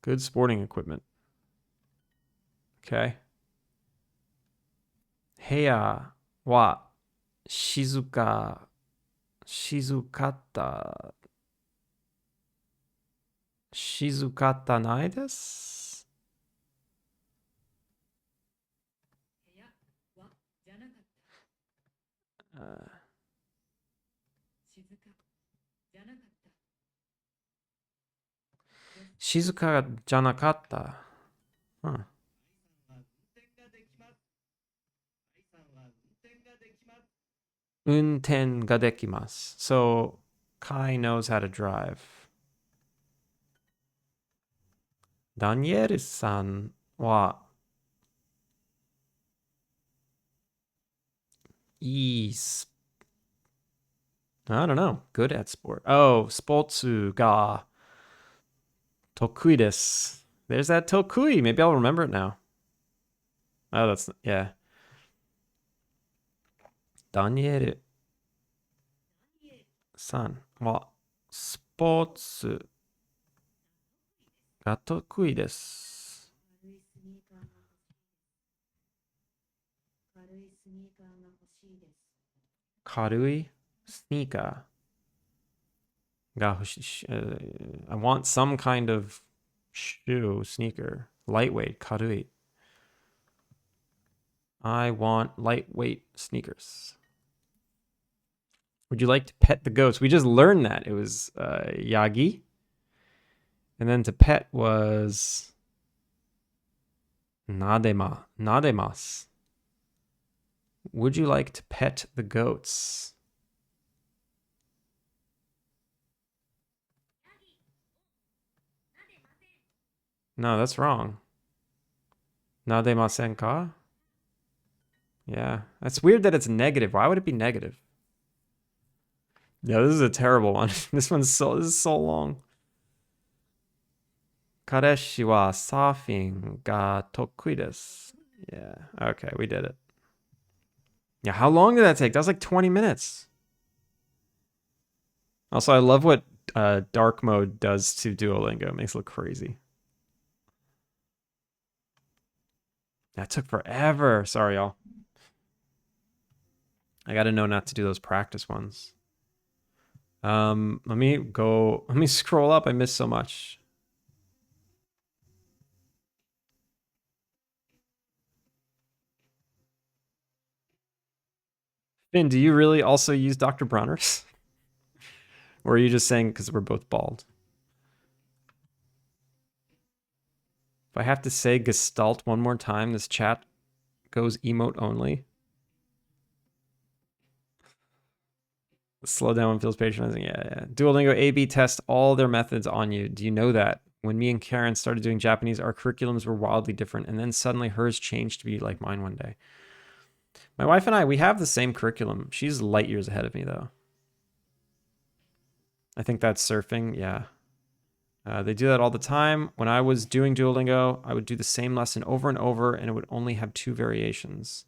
Good sporting equipment. Okay. Heya wa shizukata. Shizukata nai desu? Shizuka janakatta. Huh. Unten ga dekimasu. So Kai knows how to drive. Daniel-san wa I don't know. Good at sport. Oh, sportsu ga tokui desu. There's that Tokui. Maybe I'll remember it now. Oh, that's, yeah. Daniel san wa sports ga tokui desu. Karui sneaker. I want some kind of shoe, sneaker. Lightweight, karui. I want lightweight sneakers. Would you like to pet the goats? We just learned that. It was Yagi. And then to pet was Nademas. Would you like to pet the goats? No, that's wrong. Nademasen ka? Yeah. That's weird that it's negative. Why would it be negative? Yeah, this is a terrible one. This is so long. Kareshi wa surfing ga tokui desu. Yeah. Okay, we did it. Yeah, how long did that take? That was like 20 minutes. Also, I love what dark mode does to Duolingo. It makes it look crazy. That took forever. Sorry, y'all. I gotta know not to do those practice ones. Let me scroll up. I missed so much. Finn, do you really also use Dr. Bronner's? Or are you just saying because we're both bald? If I have to say Gestalt one more time, this chat goes emote only. Slow down when feels patronizing. Yeah. Duolingo A/B test all their methods on you. Do you know that? When me and Karen started doing Japanese, our curriculums were wildly different, and then suddenly hers changed to be like mine one day. My wife and I, we have the same curriculum. She's light years ahead of me, though. I think that's surfing, yeah. They do that all the time. When I was doing Duolingo, I would do the same lesson over and over, and it would only have 2 variations.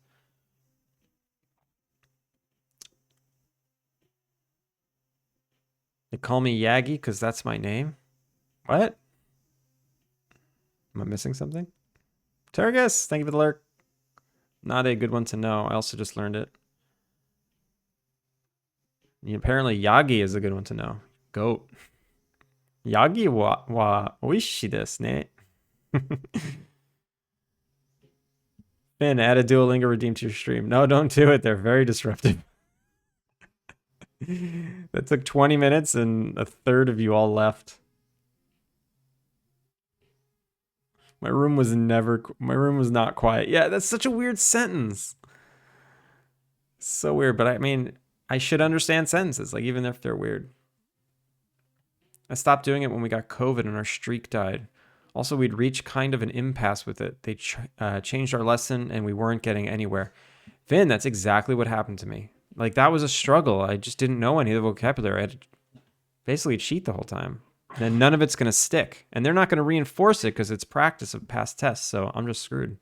They call me Yagi because that's my name. What? Am I missing something? Turgus, thank you for the lurk. Not a good one to know. I also just learned it. Apparently Yagi is a good one to know. Goat. Yagi wa oishi desu ne. Finn, add a Duolingo redeem to your stream. No, don't do it. They're very disruptive. That took 20 minutes and a third of you all left. My room was not quiet. Yeah, that's such a weird sentence. So weird, but I mean, I should understand sentences, like even if they're weird. I stopped doing it when we got COVID and our streak died. Also, we'd reached kind of an impasse with it. They changed our lesson and we weren't getting anywhere. Finn, that's exactly what happened to me. Like, that was a struggle. I just didn't know any of the vocabulary. I had to basically cheat the whole time. And none of it's going to stick. And they're not going to reinforce it because it's practice of past tests. So I'm just screwed.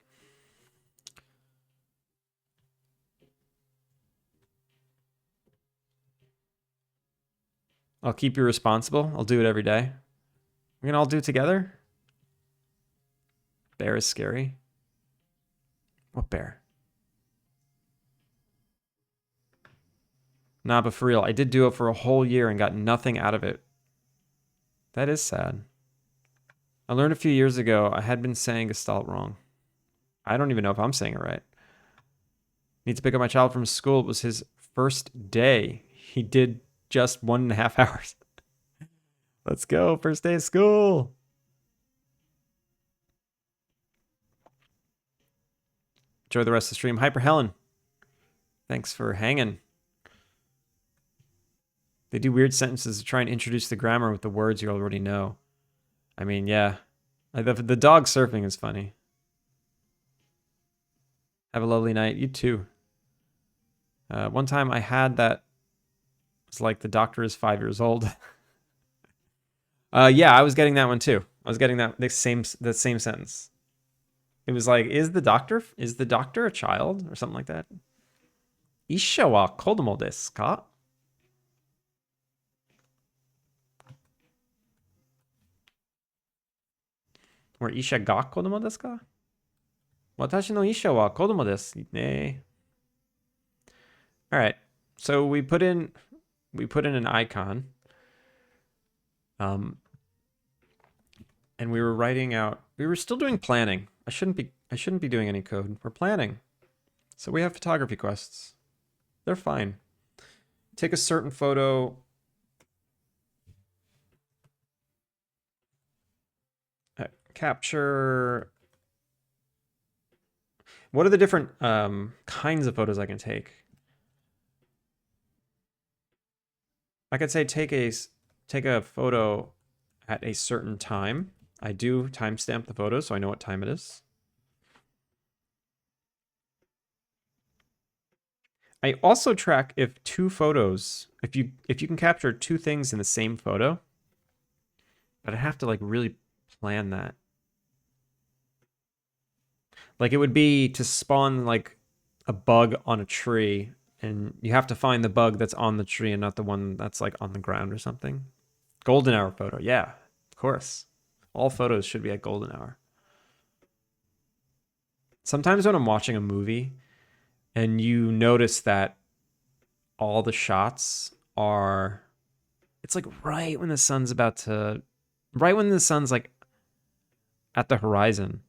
I'll keep you responsible. I'll do it every day. We're going to all do it together? Bear is scary. What bear? Nah, but for real, I did do it for a whole year and got nothing out of it. That is sad. I learned a few years ago I had been saying Gestalt wrong. I don't even know if I'm saying it right. Need to pick up my child from school. It was his first day. He did just 1.5 hours. Let's go. First day of school. Enjoy the rest of the stream. Hyper Helen, thanks for hanging. They do weird sentences to try and introduce the grammar with the words you already know. I mean, yeah. The dog surfing is funny. Have a lovely night. You too. One time I had that. It's like the doctor is 5 years old. Yeah, I was getting that one too. I was getting that same sentence. It was like, is the doctor a child or something like that? Isha wa kodomo desu ka? Or Isha ga kodomo desu ka? Watashi no Isha wa kodomo desu ne. All right. So we put in an icon. And we were writing out. We were still doing planning. I shouldn't be doing any code. We're planning. So we have photography quests. They're fine. Take a certain photo. Capture. What are the different kinds of photos I can take? I could say take a photo at a certain time. I do timestamp the photo so I know what time it is. I also track if you can capture two things in the same photo, but I have to like really plan that. Like it would be to spawn like a bug on a tree, and you have to find the bug that's on the tree and not the one that's like on the ground or something. Golden hour photo. Yeah, of course. All photos should be at golden hour. Sometimes when I'm watching a movie and you notice that all the shots are, it's like right when the sun's like at the horizon,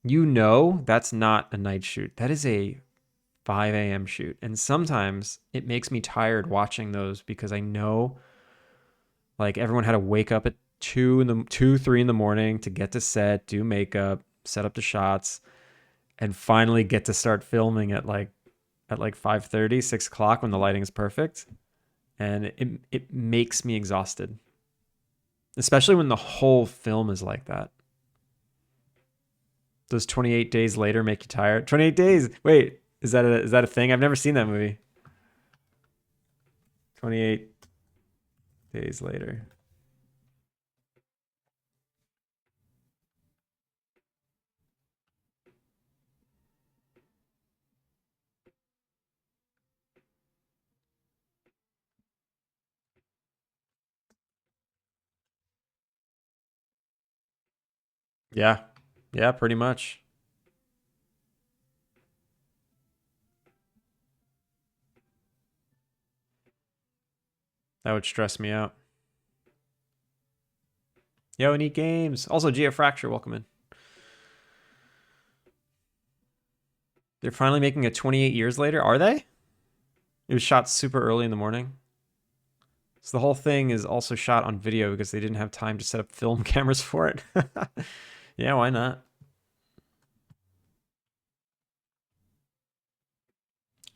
that's not a night shoot. That is a 5 a.m. shoot. And sometimes it makes me tired watching those because I know like everyone had to wake up at 3 in the morning to get to set, do makeup, set up the shots, and finally get to start filming at like 5:30, 6 o'clock when the lighting is perfect. And it makes me exhausted. Especially when the whole film is like that. Does 28 days later make you tired? 28 days. Wait, is that a thing? I've never seen that movie. 28 days later. Yeah. Yeah, pretty much. That would stress me out. Yo, neat games. Also, Geofracture, welcome in. They're finally making it 28 years later, are they? It was shot super early in the morning. So the whole thing is also shot on video because they didn't have time to set up film cameras for it. Yeah, why not?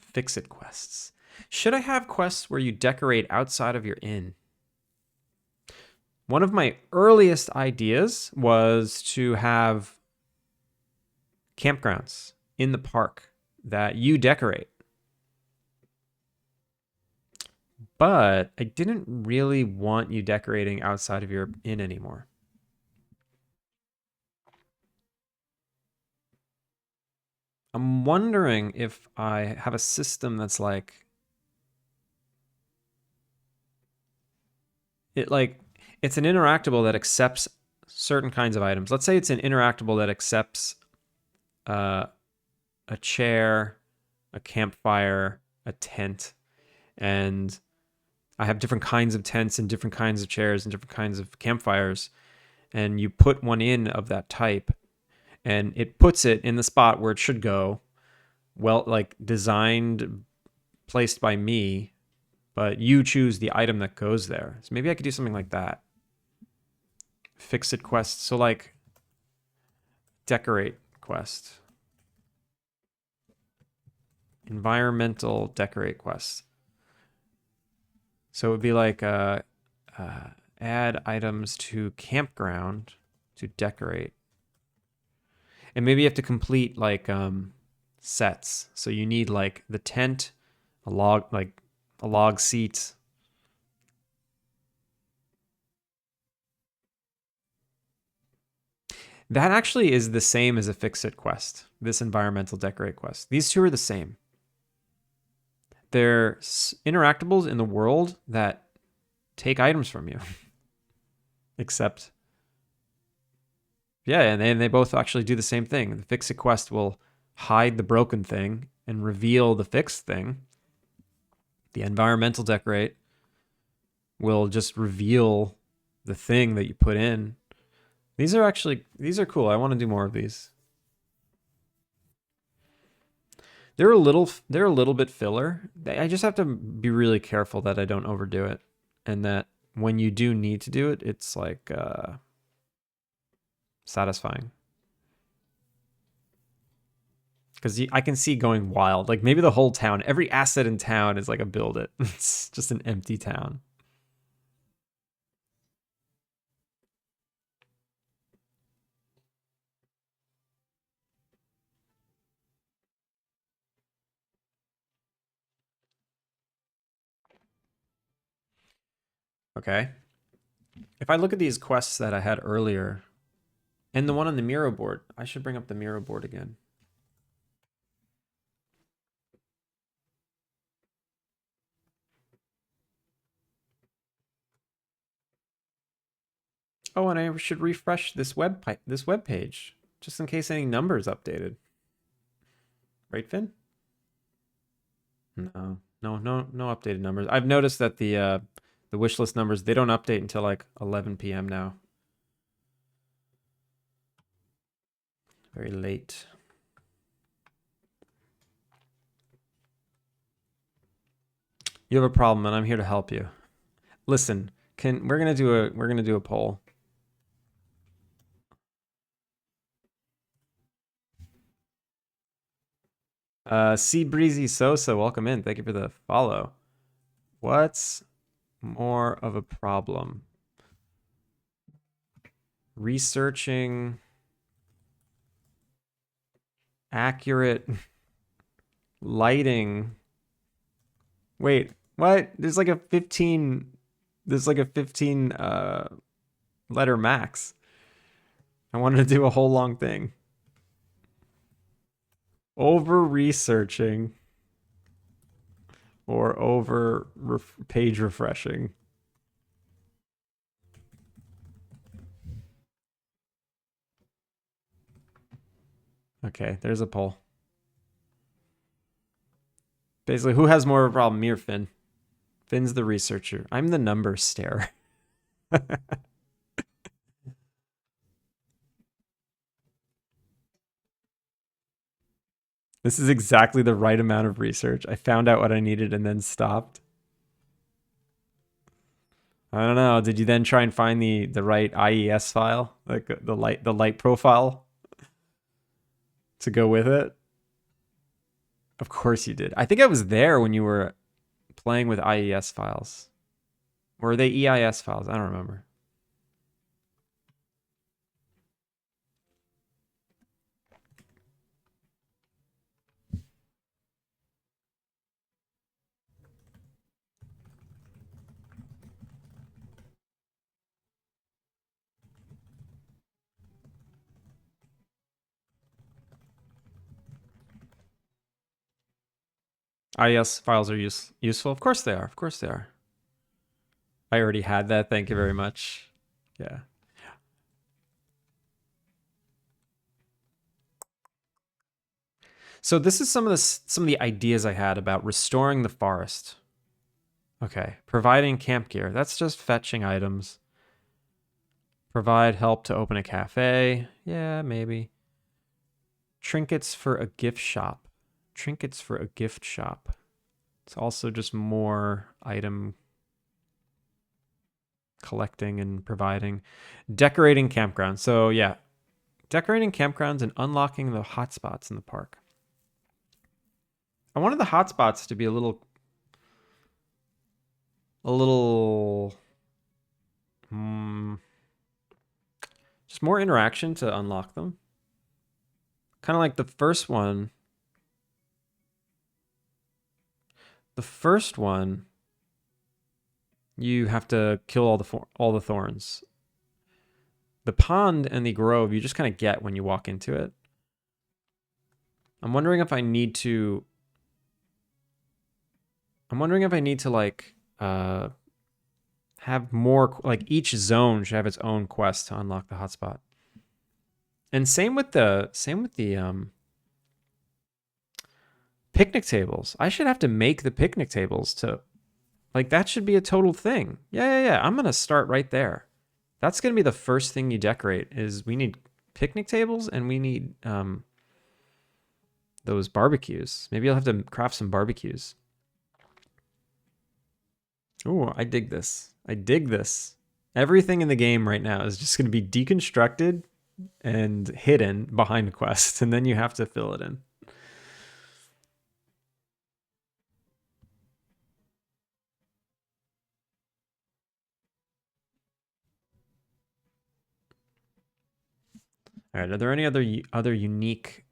Fix-it quests. Should I have quests where you decorate outside of your inn? One of my earliest ideas was to have campgrounds in the park that you decorate. But I didn't really want you decorating outside of your inn anymore. I'm wondering if I have a system that's like it's an interactable that accepts certain kinds of items. Let's say it's an interactable that accepts uh, a chair, a campfire, a tent, and I have different kinds of tents and different kinds of chairs and different kinds of campfires, and you put one in of that type, and it puts it in the spot where it should go, well, like designed, placed by me, but you choose the item that goes there. So maybe I could do something like that. Fix it quest. So like decorate quest. Environmental decorate quest. So it would be like add items to campground to decorate. And maybe you have to complete like sets. So you need like the tent, a log seat. That actually is the same as a fix-it quest, this environmental decorate quest. These two are the same. They're interactables in the world that take items from you. Except, yeah, and they both actually do the same thing. The fix-it quest will hide the broken thing and reveal the fixed thing. The environmental decorate will just reveal the thing that you put in. These are cool. I want to do more of these. They're a little bit filler. I just have to be really careful that I don't overdo it, and that when you do need to do it, it's like satisfying. Because I can see going wild. Like maybe the whole town, every asset in town is like a build it. It's just an empty town. Okay. If I look at these quests that I had earlier, and the one on the Miro board, I should bring up the Miro board again. Oh, and I should refresh this web page just in case any numbers updated. Right, Finn? No, no updated numbers. I've noticed that the wishlist numbers, they don't update until like 11 p.m. now. Very late. You have a problem, and I'm here to help you. Listen, we're gonna do a poll. Sea Breezy Sosa, welcome in. Thank you for the follow. What's more of a problem? Researching accurate lighting. Wait, what? There's like a 15 letter max. I wanted to do a whole long thing. Over researching or over page refreshing. Okay, there's a poll. Basically, who has more of a problem, me or Finn? Finn's the researcher. I'm the number stare. This is exactly the right amount of research. I found out what I needed and then stopped. I don't know. Did you then try and find the right IES file, like the light profile to go with it? Of course you did. I think I was there when you were playing with IES files. Or are they EIS files? I don't remember. IES files are useful. Of course they are. Of course they are. I already had that. Thank you very much. Yeah. So this is some of the ideas I had about restoring the forest. Okay, providing camp gear. That's just fetching items. Provide help to open a cafe. Yeah, maybe. Trinkets for a gift shop. Trinkets for a gift shop. It's also just more item collecting and providing. Decorating campgrounds. So yeah, decorating campgrounds and unlocking the hotspots in the park. I wanted the hotspots to be a little just more interaction to unlock them. Kind of like the first one. The first one, you have to kill all the thorns. The pond and the grove you just kind of get when you walk into it. I'm wondering if I need to like have more, like each zone should have its own quest to unlock the hotspot. And same with the picnic tables. I should have to make the picnic tables to, like, that should be a total thing. Yeah. I'm gonna start right there. That's gonna be the first thing you decorate. Is we need picnic tables and we need those barbecues. Maybe I'll have to craft some barbecues. Ooh, I dig this. I dig this. Everything in the game right now is just gonna be deconstructed and hidden behind quests, and then you have to fill it in. All right. Are there any other unique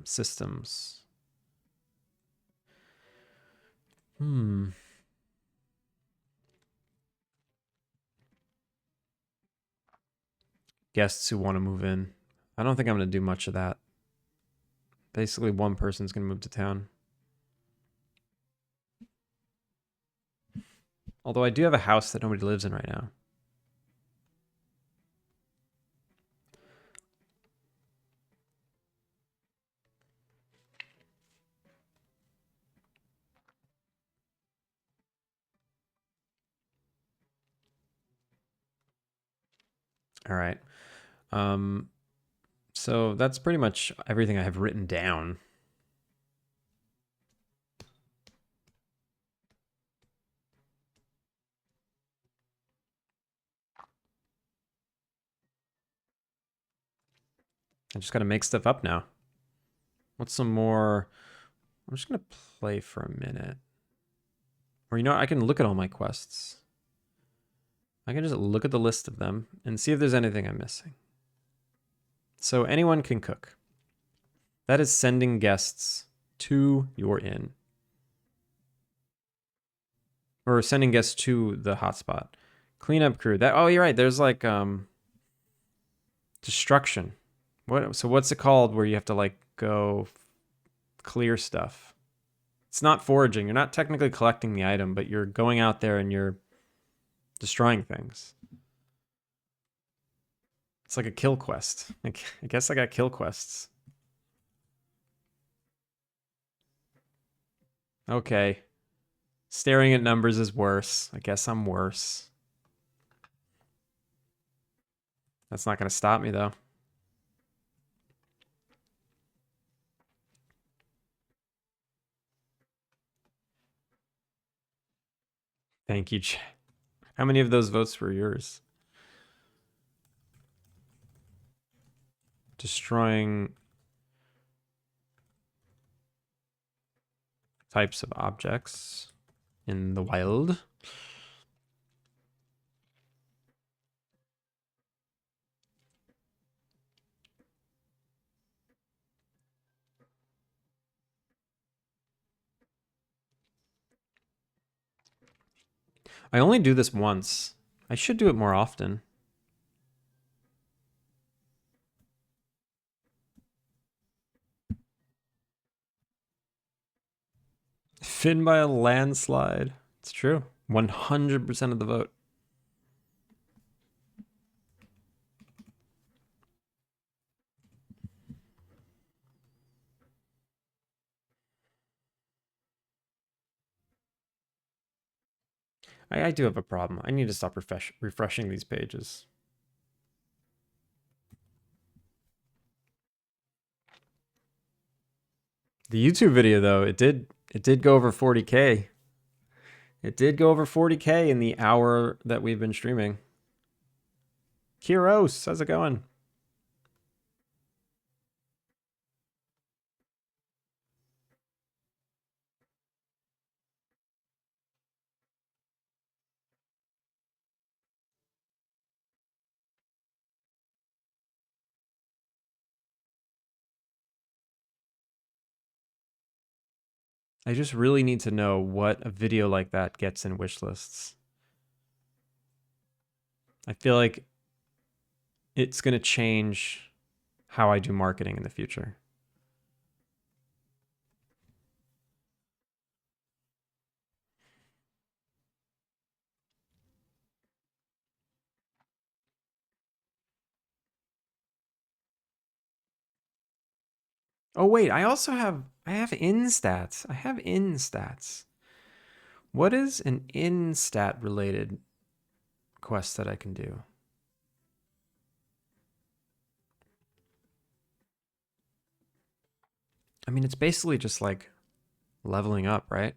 systems? Guests who want to move in. I don't think I'm going to do much of that. Basically, one person's going to move to town. Although I do have a house that nobody lives in right now. All right. So that's pretty much everything I have written down. I just got to make stuff up now. What's some more? I'm just going to play for a minute. Or, you know, I can look at all my quests. I can just look at the list of them and see if there's anything I'm missing. So anyone can cook. That is sending guests to your inn. Or sending guests to the hotspot. Cleanup crew. That, oh, you're right. There's like destruction. So what's it called where you have to like go clear stuff? It's not foraging. You're not technically collecting the item, but you're going out there and you're destroying things. It's like a kill quest. Like, I guess I got kill quests. Okay. Staring at numbers is worse. I guess I'm worse. That's not going to stop me, though. Thank you, chat. How many of those votes were yours? Destroying types of objects in the wild. I only do this once. I should do it more often. Finn by a landslide. It's true. 100% of the vote. I do have a problem. I need to stop refreshing these pages. The YouTube video, though, it did go over 40K. It did go over 40K in the hour that we've been streaming. Kiros, how's it going? I just really need to know what a video like that gets in wish lists. I feel like it's going to change how I do marketing in the future. Oh wait, I have in stats. I have in stats. What is an in stat related quest that I can do? I mean, it's basically just like leveling up, right?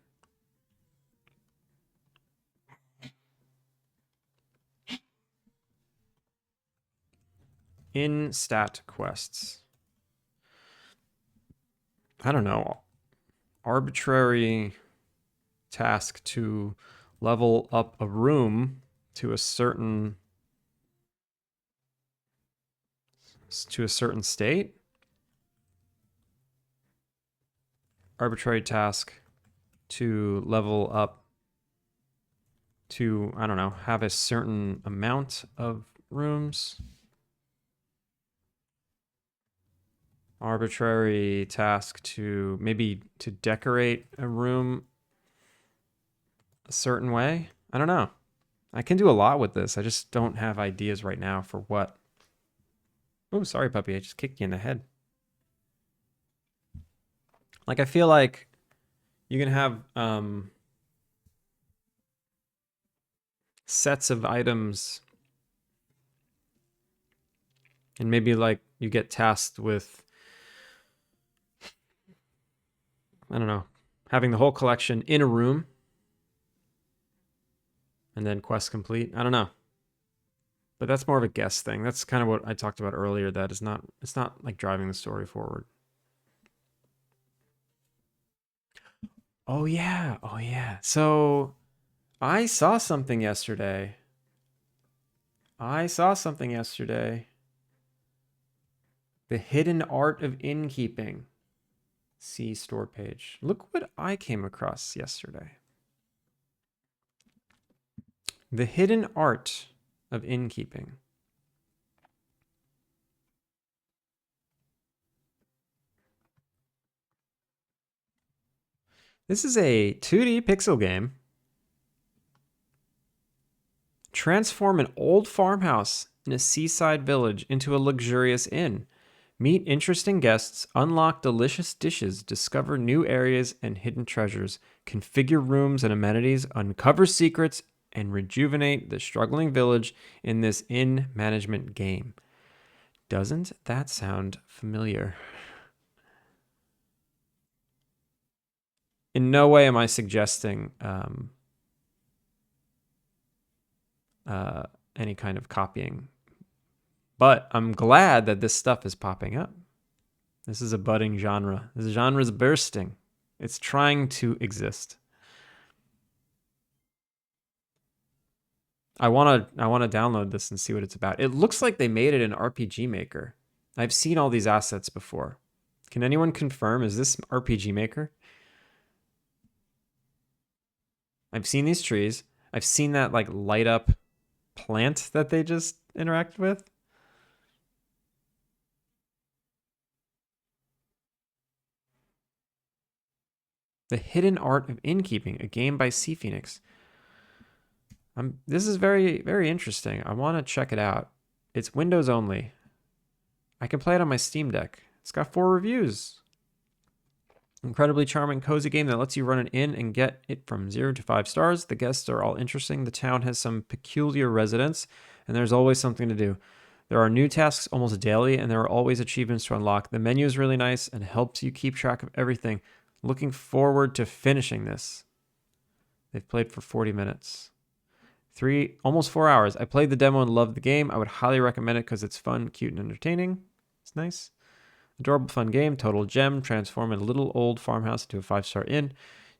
In stat quests. I don't know. Arbitrary task to level up a room to a certain state. Arbitrary task to level up to, I don't know, have a certain amount of rooms. Arbitrary task to maybe to decorate a room a certain way. I don't know. I can do a lot with this. I just don't have ideas right now for what. Oh, sorry, puppy. I just kicked you in the head. Like, I feel like you can have sets of items, and maybe like you get tasked with, I don't know, having the whole collection in a room and then quest complete. I don't know. But that's more of a guess thing. That's kind of what I talked about earlier. That is not, it's not like driving the story forward. Oh yeah. Oh yeah. So I saw something yesterday. The hidden art of innkeeping. See store page. Look what I came across yesterday. The hidden art of innkeeping. This is a 2D pixel game. Transform an old farmhouse in a seaside village into a luxurious inn. Meet interesting guests, unlock delicious dishes, discover new areas and hidden treasures, configure rooms and amenities, uncover secrets, and rejuvenate the struggling village in this inn management game. Doesn't that sound familiar? In no way am I suggesting any kind of copying, but I'm glad that this stuff is popping up. This is a budding genre. This genre is bursting. It's trying to exist. I want to download this and see what it's about. It looks like they made it in RPG Maker. I've seen all these assets before. Can anyone confirm, is this RPG Maker? I've seen these trees. I've seen that like light up plant that they just interacted with. The Hidden Art of Innkeeping, a game by Sea Phoenix. This is very, very interesting. I want to check it out. It's Windows only. I can play it on my Steam Deck. It's got 4 reviews. Incredibly charming, cozy game that lets you run an inn and get it from 0 to 5 stars. The guests are all interesting. The town has some peculiar residents, and there's always something to do. There are new tasks almost daily, and there are always achievements to unlock. The menu is really nice and helps you keep track of everything. Looking forward to finishing this. They've played for 40 minutes. Almost 4 hours. I played the demo and loved the game. I would highly recommend it because it's fun, cute, and entertaining. It's nice. Adorable, fun game. Total gem. Transform a little old farmhouse into a 5-star inn.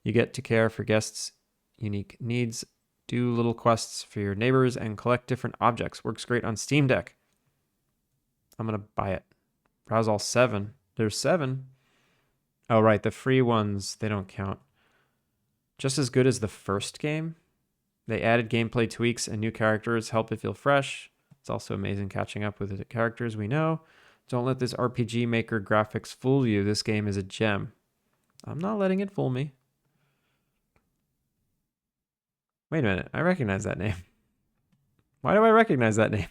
You get to care for guests' unique needs. Do little quests for your neighbors and collect different objects. Works great on Steam Deck. I'm going to buy it. Browse all 7. There's 7. Oh, right. The free ones, they don't count. Just as good as the first game. They added gameplay tweaks and new characters. Help it feel fresh. It's also amazing catching up with the characters we know. Don't let this RPG Maker graphics fool you. This game is a gem. I'm not letting it fool me. Wait a minute. I recognize that name. Why do I recognize that name?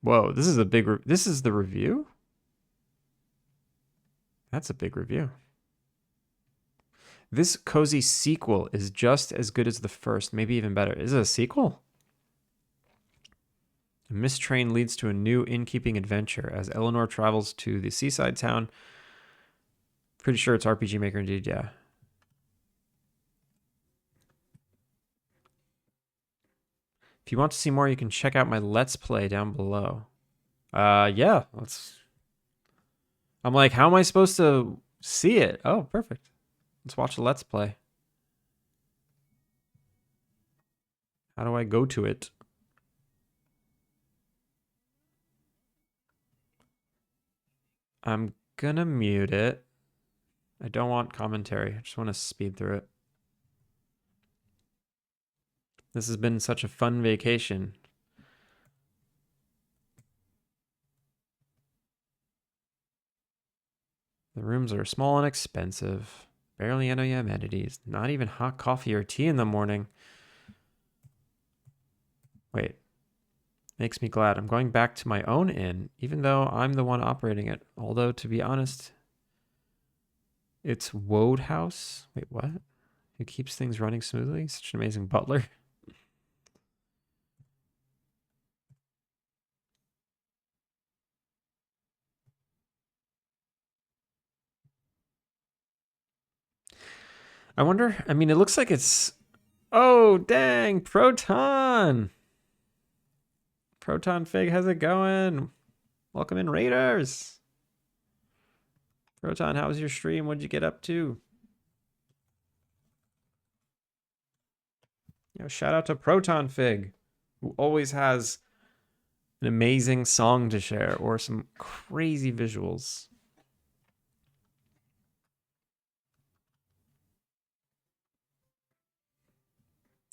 Whoa, this is a big... this is the review? That's a big review. This cozy sequel is just as good as the first, maybe even better. Is it a sequel? A mist train leads to a new innkeeping adventure as Eleanor travels to the seaside town. Pretty sure it's RPG Maker indeed, yeah. If you want to see more, you can check out my Let's Play down below. Yeah, let's... I'm like, how am I supposed to see it? Oh, perfect. Let's watch the Let's Play. How do I go to it? I'm gonna mute it. I don't want commentary. I just want to speed through it. This has been such a fun vacation. The rooms are small and expensive. Barely any amenities. Not even hot coffee or tea in the morning. Wait. Makes me glad. I'm going back to my own inn, even though I'm the one operating it. Although, to be honest, it's Wodehouse. Wait, what? Who keeps things running smoothly? Such an amazing butler. I wonder, I mean, it looks like it's... Oh, dang, Proton! Proton Fig, how's it going? Welcome in, Raiders! Proton, how was your stream? What'd you get up to? Shout out to Proton Fig, who always has an amazing song to share or some crazy visuals.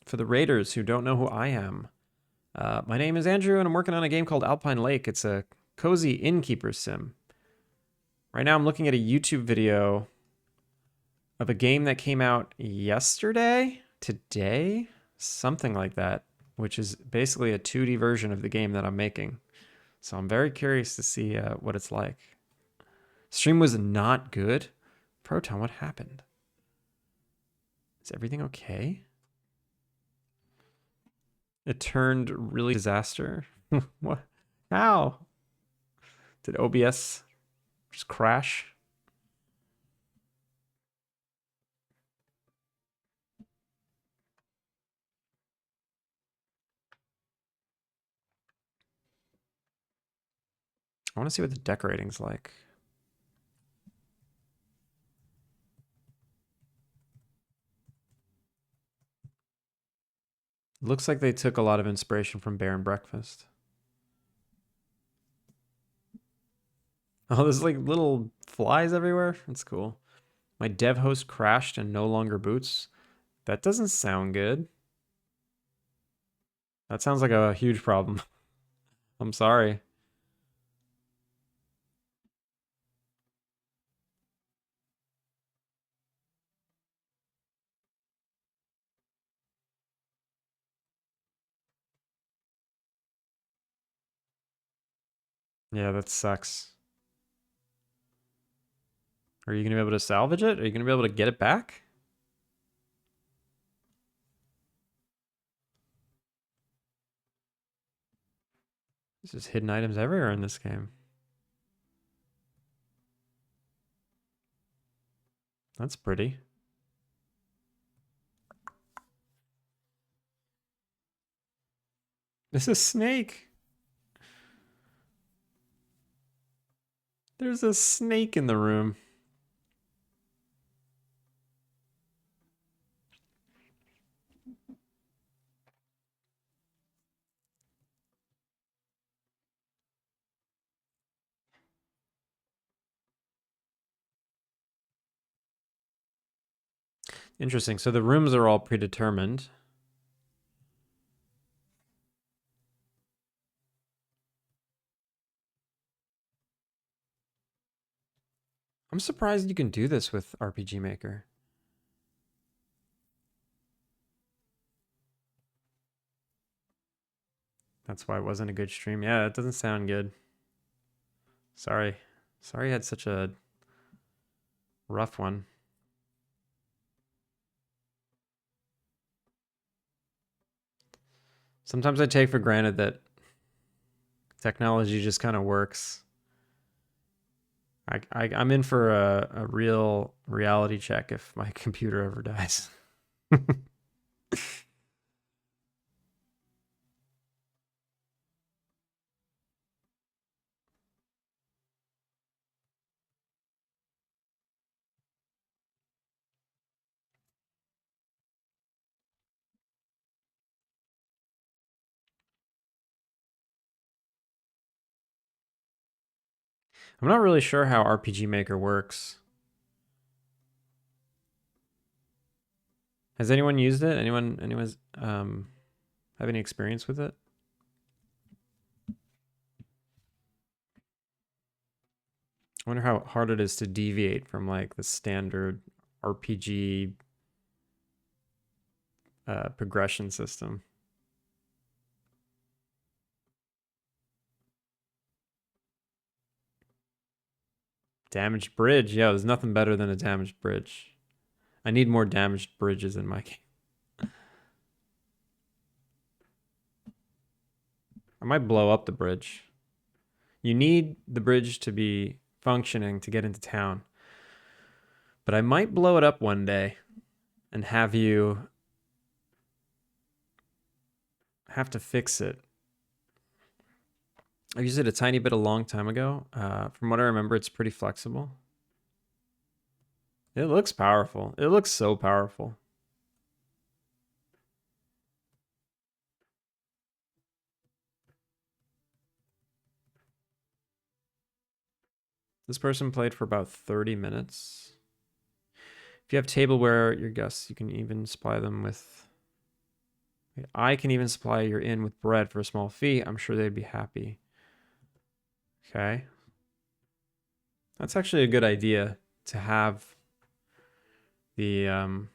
For the Raiders who don't know who I am, my name is Andrew and I'm working on a game called Alpine Lake. It's a cozy Innkeeper-Sim. Right now I'm looking at a YouTube video of a game that came out yesterday, today, something like that, which is basically a 2D version of the game that I'm making. So I'm very curious to see what it's like. Stream was not good. Proton, what happened? Is everything okay? It turned really disaster. What? How? Did OBS just crash? I want to see what the decorating's like. Looks like they took a lot of inspiration from Bear and Breakfast. Oh, there's like little flies everywhere. That's cool. My dev host crashed and no longer boots. That doesn't sound good. That sounds like a huge problem. I'm sorry. Yeah, that sucks. Are you going to be able to salvage it? Are you going to be able to get it back? There's just hidden items everywhere in this game. That's pretty. This is Snake. There's a snake in the room. Interesting. So the rooms are all predetermined. I'm surprised you can do this with RPG Maker. That's why it wasn't a good stream. Yeah, it doesn't sound good. Sorry. Sorry I had such a rough one. Sometimes I take for granted that technology just kind of works. I'm in for a real reality check if my computer ever dies. I'm not really sure how RPG Maker works. Has anyone used it? Anyone's have any experience with it? I wonder how hard it is to deviate from like the standard RPG progression system. Damaged bridge. Yeah, there's nothing better than a damaged bridge. I need more damaged bridges in my game. I might blow up the bridge. You need the bridge to be functioning to get into town. But I might blow it up one day and have you have to fix it. I used it a tiny bit a long time ago. From what I remember, it's pretty flexible. It looks powerful. It looks so powerful. This person played for about 30 minutes. If you have tableware, your guests, you can even supply them with... I can even supply your inn with bread for a small fee. I'm sure they'd be happy. Okay. That's actually a good idea to have the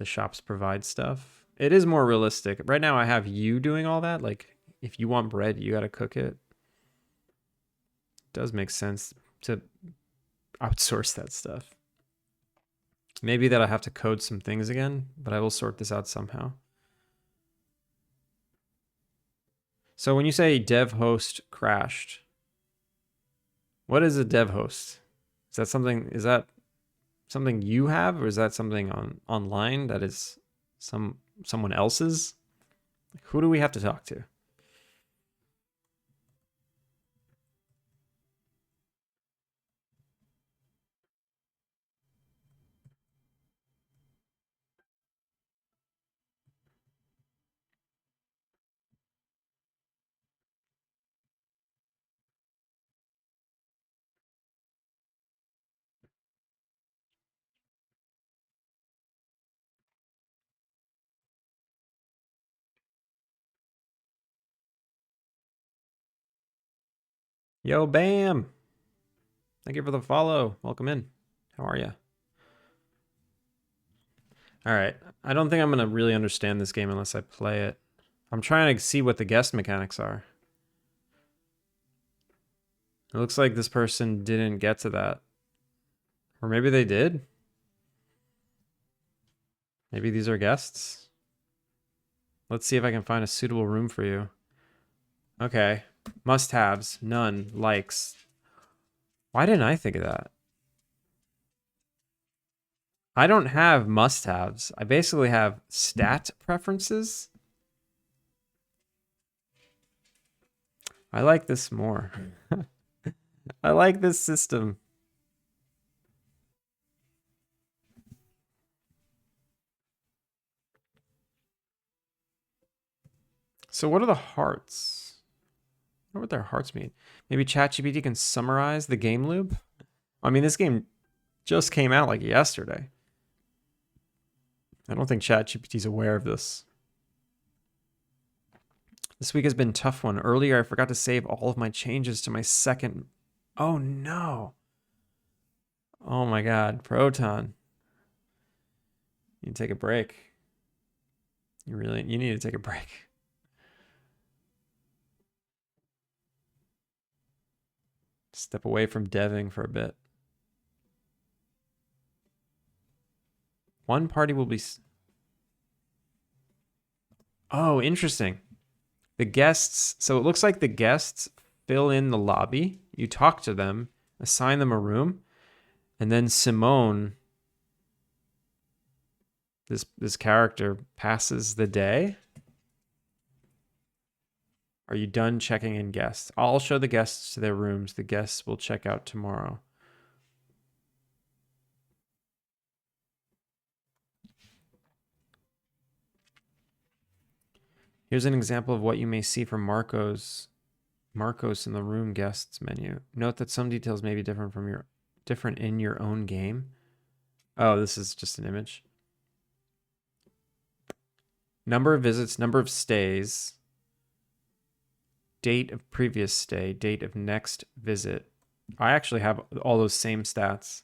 shops provide stuff. It is more realistic. Right now I have you doing all that. Like if you want bread, you got to cook it. It does make sense to outsource that stuff. Maybe that I have to code some things again, but I will sort this out somehow. So when you say dev host crashed, what is a dev host? Is that something you have, or is that something online that is someone else's? Who do we have to talk to? Yo, Bam! Thank you for the follow. Welcome in. How are you? All right. I don't think I'm going to really understand this game unless I play it. I'm trying to see what the guest mechanics are. It looks like this person didn't get to that. Or maybe they did. Maybe these are guests. Let's see if I can find a suitable room for you. Okay. Must-haves. None. Likes. Why didn't I think of that? I don't have must-haves. I basically have stat preferences. I like this more. I like this system. So what are the hearts? I wonder what their hearts mean. Maybe ChatGPT can summarize the game loop? I mean, this game just came out like yesterday. I don't think ChatGPT is aware of this. This week has been a tough one. Earlier, I forgot to save all of my changes to my second. Oh no. Oh my God, Proton. You need to take a break. You need to take a break. Step away from deving for a bit. One party will be. Oh, interesting. The guests. So it looks like the guests fill in the lobby. You talk to them, assign them a room, and then Simone, this character, passes the day. Are you done checking in guests? I'll show the guests to their rooms. The guests will check out tomorrow. Here's an example of what you may see from Marcos in the room guests menu. Note that some details may be different in your own game. Oh, this is just an image. Number of visits, number of stays, date of previous stay, date of next visit. I actually have all those same stats.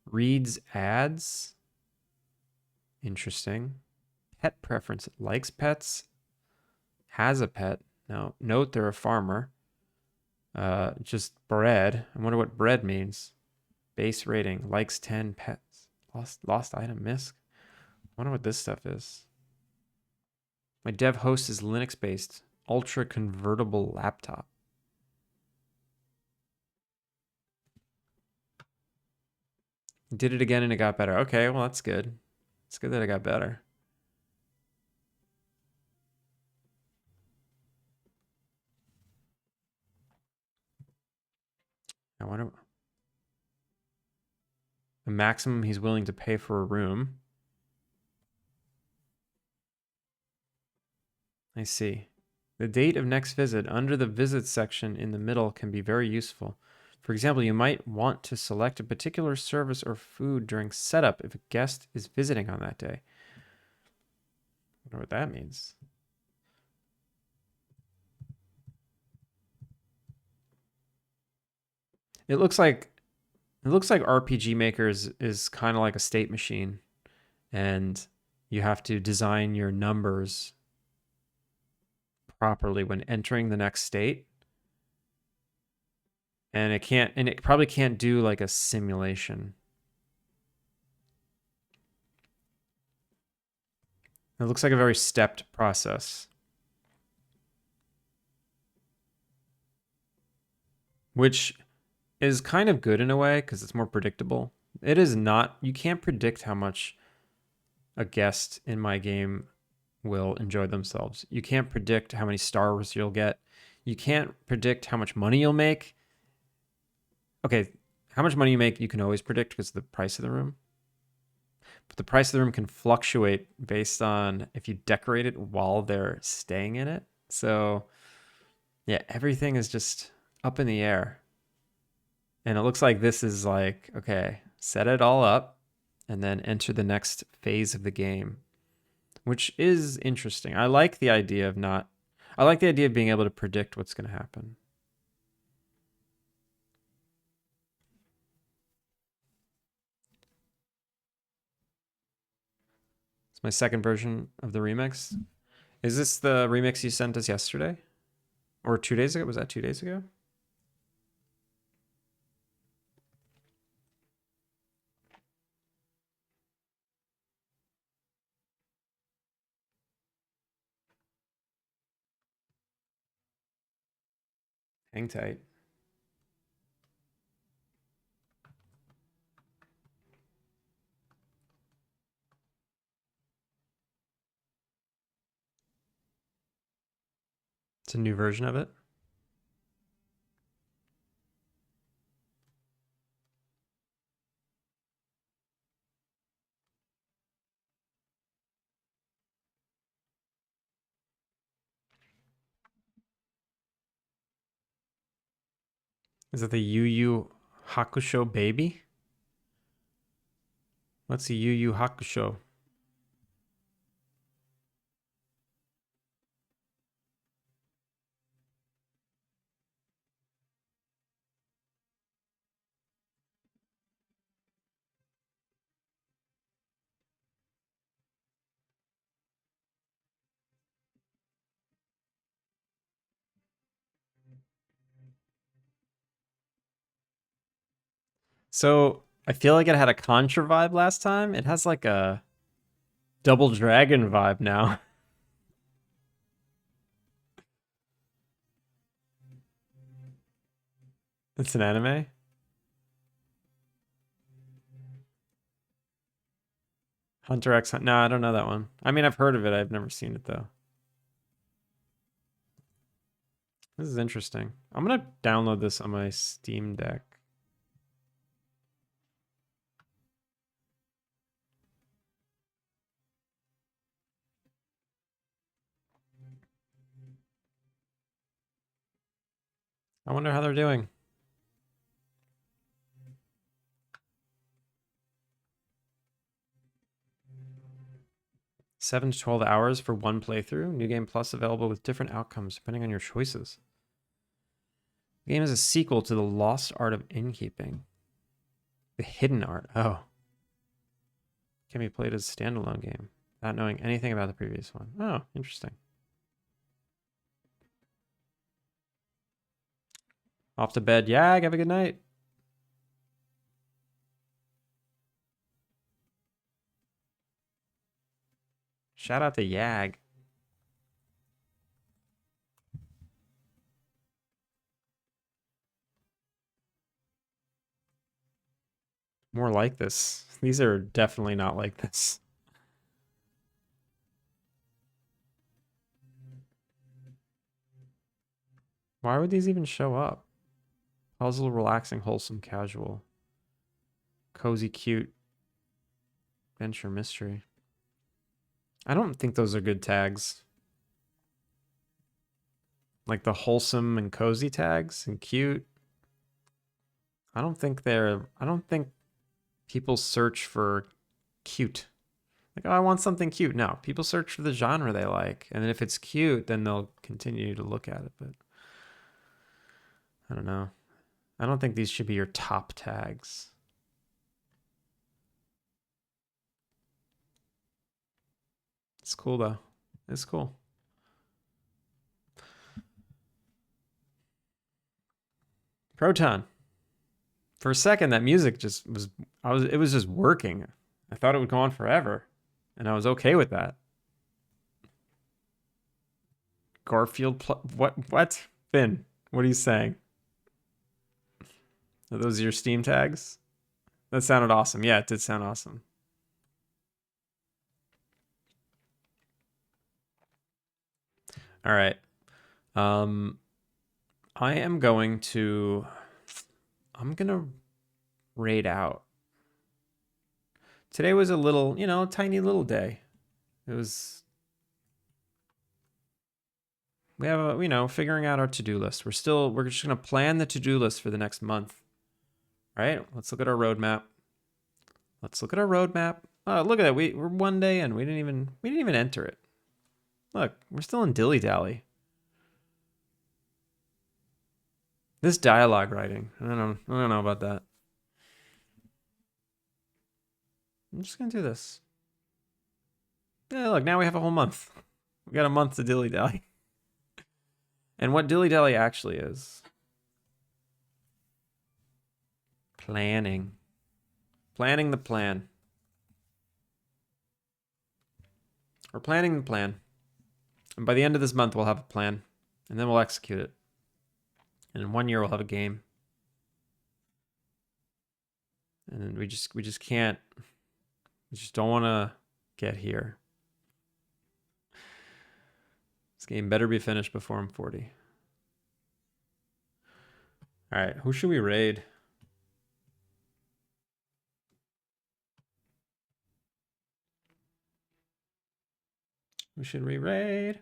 Reads ads. Interesting. Pet preference. Likes pets. Has a pet. No. Note they're a farmer. Just bread. I wonder what bread means. Base rating. Likes 10 pets. Lost item. Misc. I wonder what this stuff is. My dev host is Linux based. Ultra convertible laptop. Did it again and it got better. Okay, well that's good. It's good that it got better. I wonder the maximum he's willing to pay for a room. I see. The date of next visit under the visit section in the middle can be very useful. For example, you might want to select a particular service or food during setup if a guest is visiting on that day. I wonder what that means. It looks like RPG Maker is kind of like a state machine, and you have to design your numbers properly when entering the next state. And it probably can't do like a simulation. It looks like a very stepped process. Which is kind of good in a way because it's more predictable. It is not, you can't predict how much a guest in my game will enjoy themselves. You can't predict how many stars you'll get. You can't predict how much money you'll make. Okay, how much money you make, you can always predict because of the price of the room. But the price of the room can fluctuate based on if you decorate it while they're staying in it. So, yeah, everything is just up in the air. And it looks like this is like, okay, set it all up and then enter the next phase of the game, which is interesting. I like the idea of being able to predict what's going to happen. It's my second version of the remix. Is this the remix you sent us yesterday? Or 2 days ago? Was that 2 days ago? Hang tight. It's a new version of it. Is it the Yu Yu Hakusho baby? What's the Yu Yu Hakusho? So I feel like it had a Contra vibe last time. It has like a Double Dragon vibe now. It's an anime. Hunter X. No, I don't know that one. I mean, I've heard of it. I've never seen it though. This is interesting. I'm gonna download this on my Steam Deck. I wonder how they're doing. 7 to 12 hours for one playthrough. New Game Plus available with different outcomes depending on your choices. The game is a sequel to The Lost Art of Innkeeping. The Hidden Art. Oh. Can be played as a standalone game without knowing anything about the previous one. Oh, interesting. Off to bed. Yag, have a good night. Shout out to Yag. More like this. These are definitely not like this. Why would these even show up? Puzzle, relaxing, wholesome, casual. Cozy, cute. Adventure, mystery. I don't think those are good tags. Like the wholesome and cozy tags and cute. I don't think people search for cute. Like, oh, I want something cute. No, people search for the genre they like. And then if it's cute, then they'll continue to look at it. But I don't know. I don't think these should be your top tags. It's cool though. It's cool. Proton. For a second, that music just was, it was just working. I thought it would go on forever. And I was okay with that. Garfield, what? Finn, what are you saying? Are those your Steam tags? That sounded awesome. Yeah, it did sound awesome. All right. I am going to, I'm going to raid out. Today was a little, tiny little day. It was, we have figuring out our to-do list. We're just going to plan the to-do list for the next month. All right, let's look at our roadmap. Oh, look at that. We're one day in. We didn't even enter it. Look, we're still in dilly dally. This dialogue writing, I don't know about that. I'm just gonna do this. Yeah, look, now we have a whole month. We got a month to dilly dally. And what dilly dally actually is? Planning. Planning the plan. We're planning the plan. And by the end of this month, we'll have a plan. And then we'll execute it. And in 1 year, we'll have a game. And we just can't. We just don't want to get here. This game better be finished before I'm 40. All right, who should we raid? Who should we raid?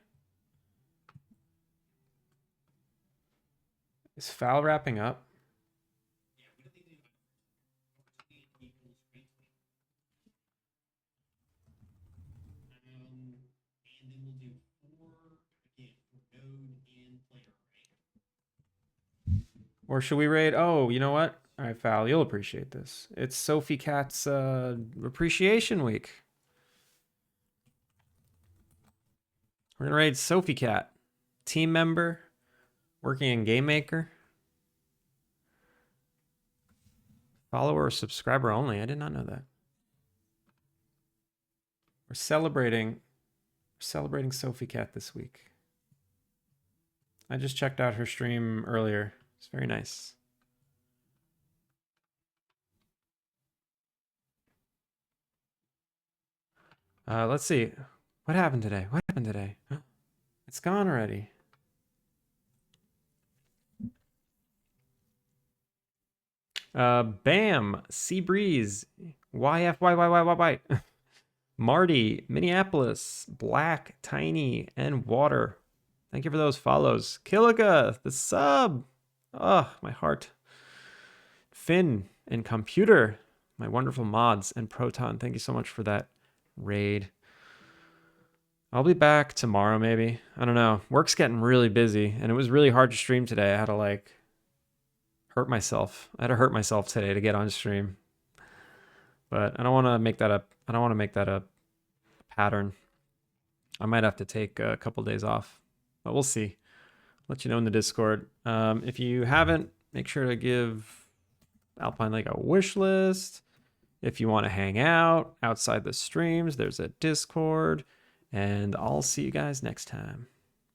Is Foul wrapping up? Or should we raid? Oh, you know what? All right, Foul, you'll appreciate this. It's Sophie Cat's appreciation week. We're gonna raid Sophie Cat, team member, working in Game Maker. Follower or subscriber only. I did not know that. We're celebrating Sophie Cat this week. I just checked out her stream earlier. It's very nice. Let's see. What happened today? What happened today? It's gone already. Bam. Sea Breeze. YFYYYY. Marty. Minneapolis. Black. Tiny. And Water. Thank you for those follows. Killiga. The sub. Oh, my heart. Finn. And Computer. My wonderful mods. And Proton. Thank you so much for that raid. I'll be back tomorrow, maybe. I don't know. Work's getting really busy, and it was really hard to stream today. I had to like hurt myself. I had to hurt myself today to get on stream. But I don't want to make that up. I don't want to make that a pattern. I might have to take a couple days off, but we'll see. I'll let you know in the Discord. If you haven't, make sure to give Alpine Lake a wish list. If you want to hang out outside the streams, there's a Discord. And I'll see you guys next time.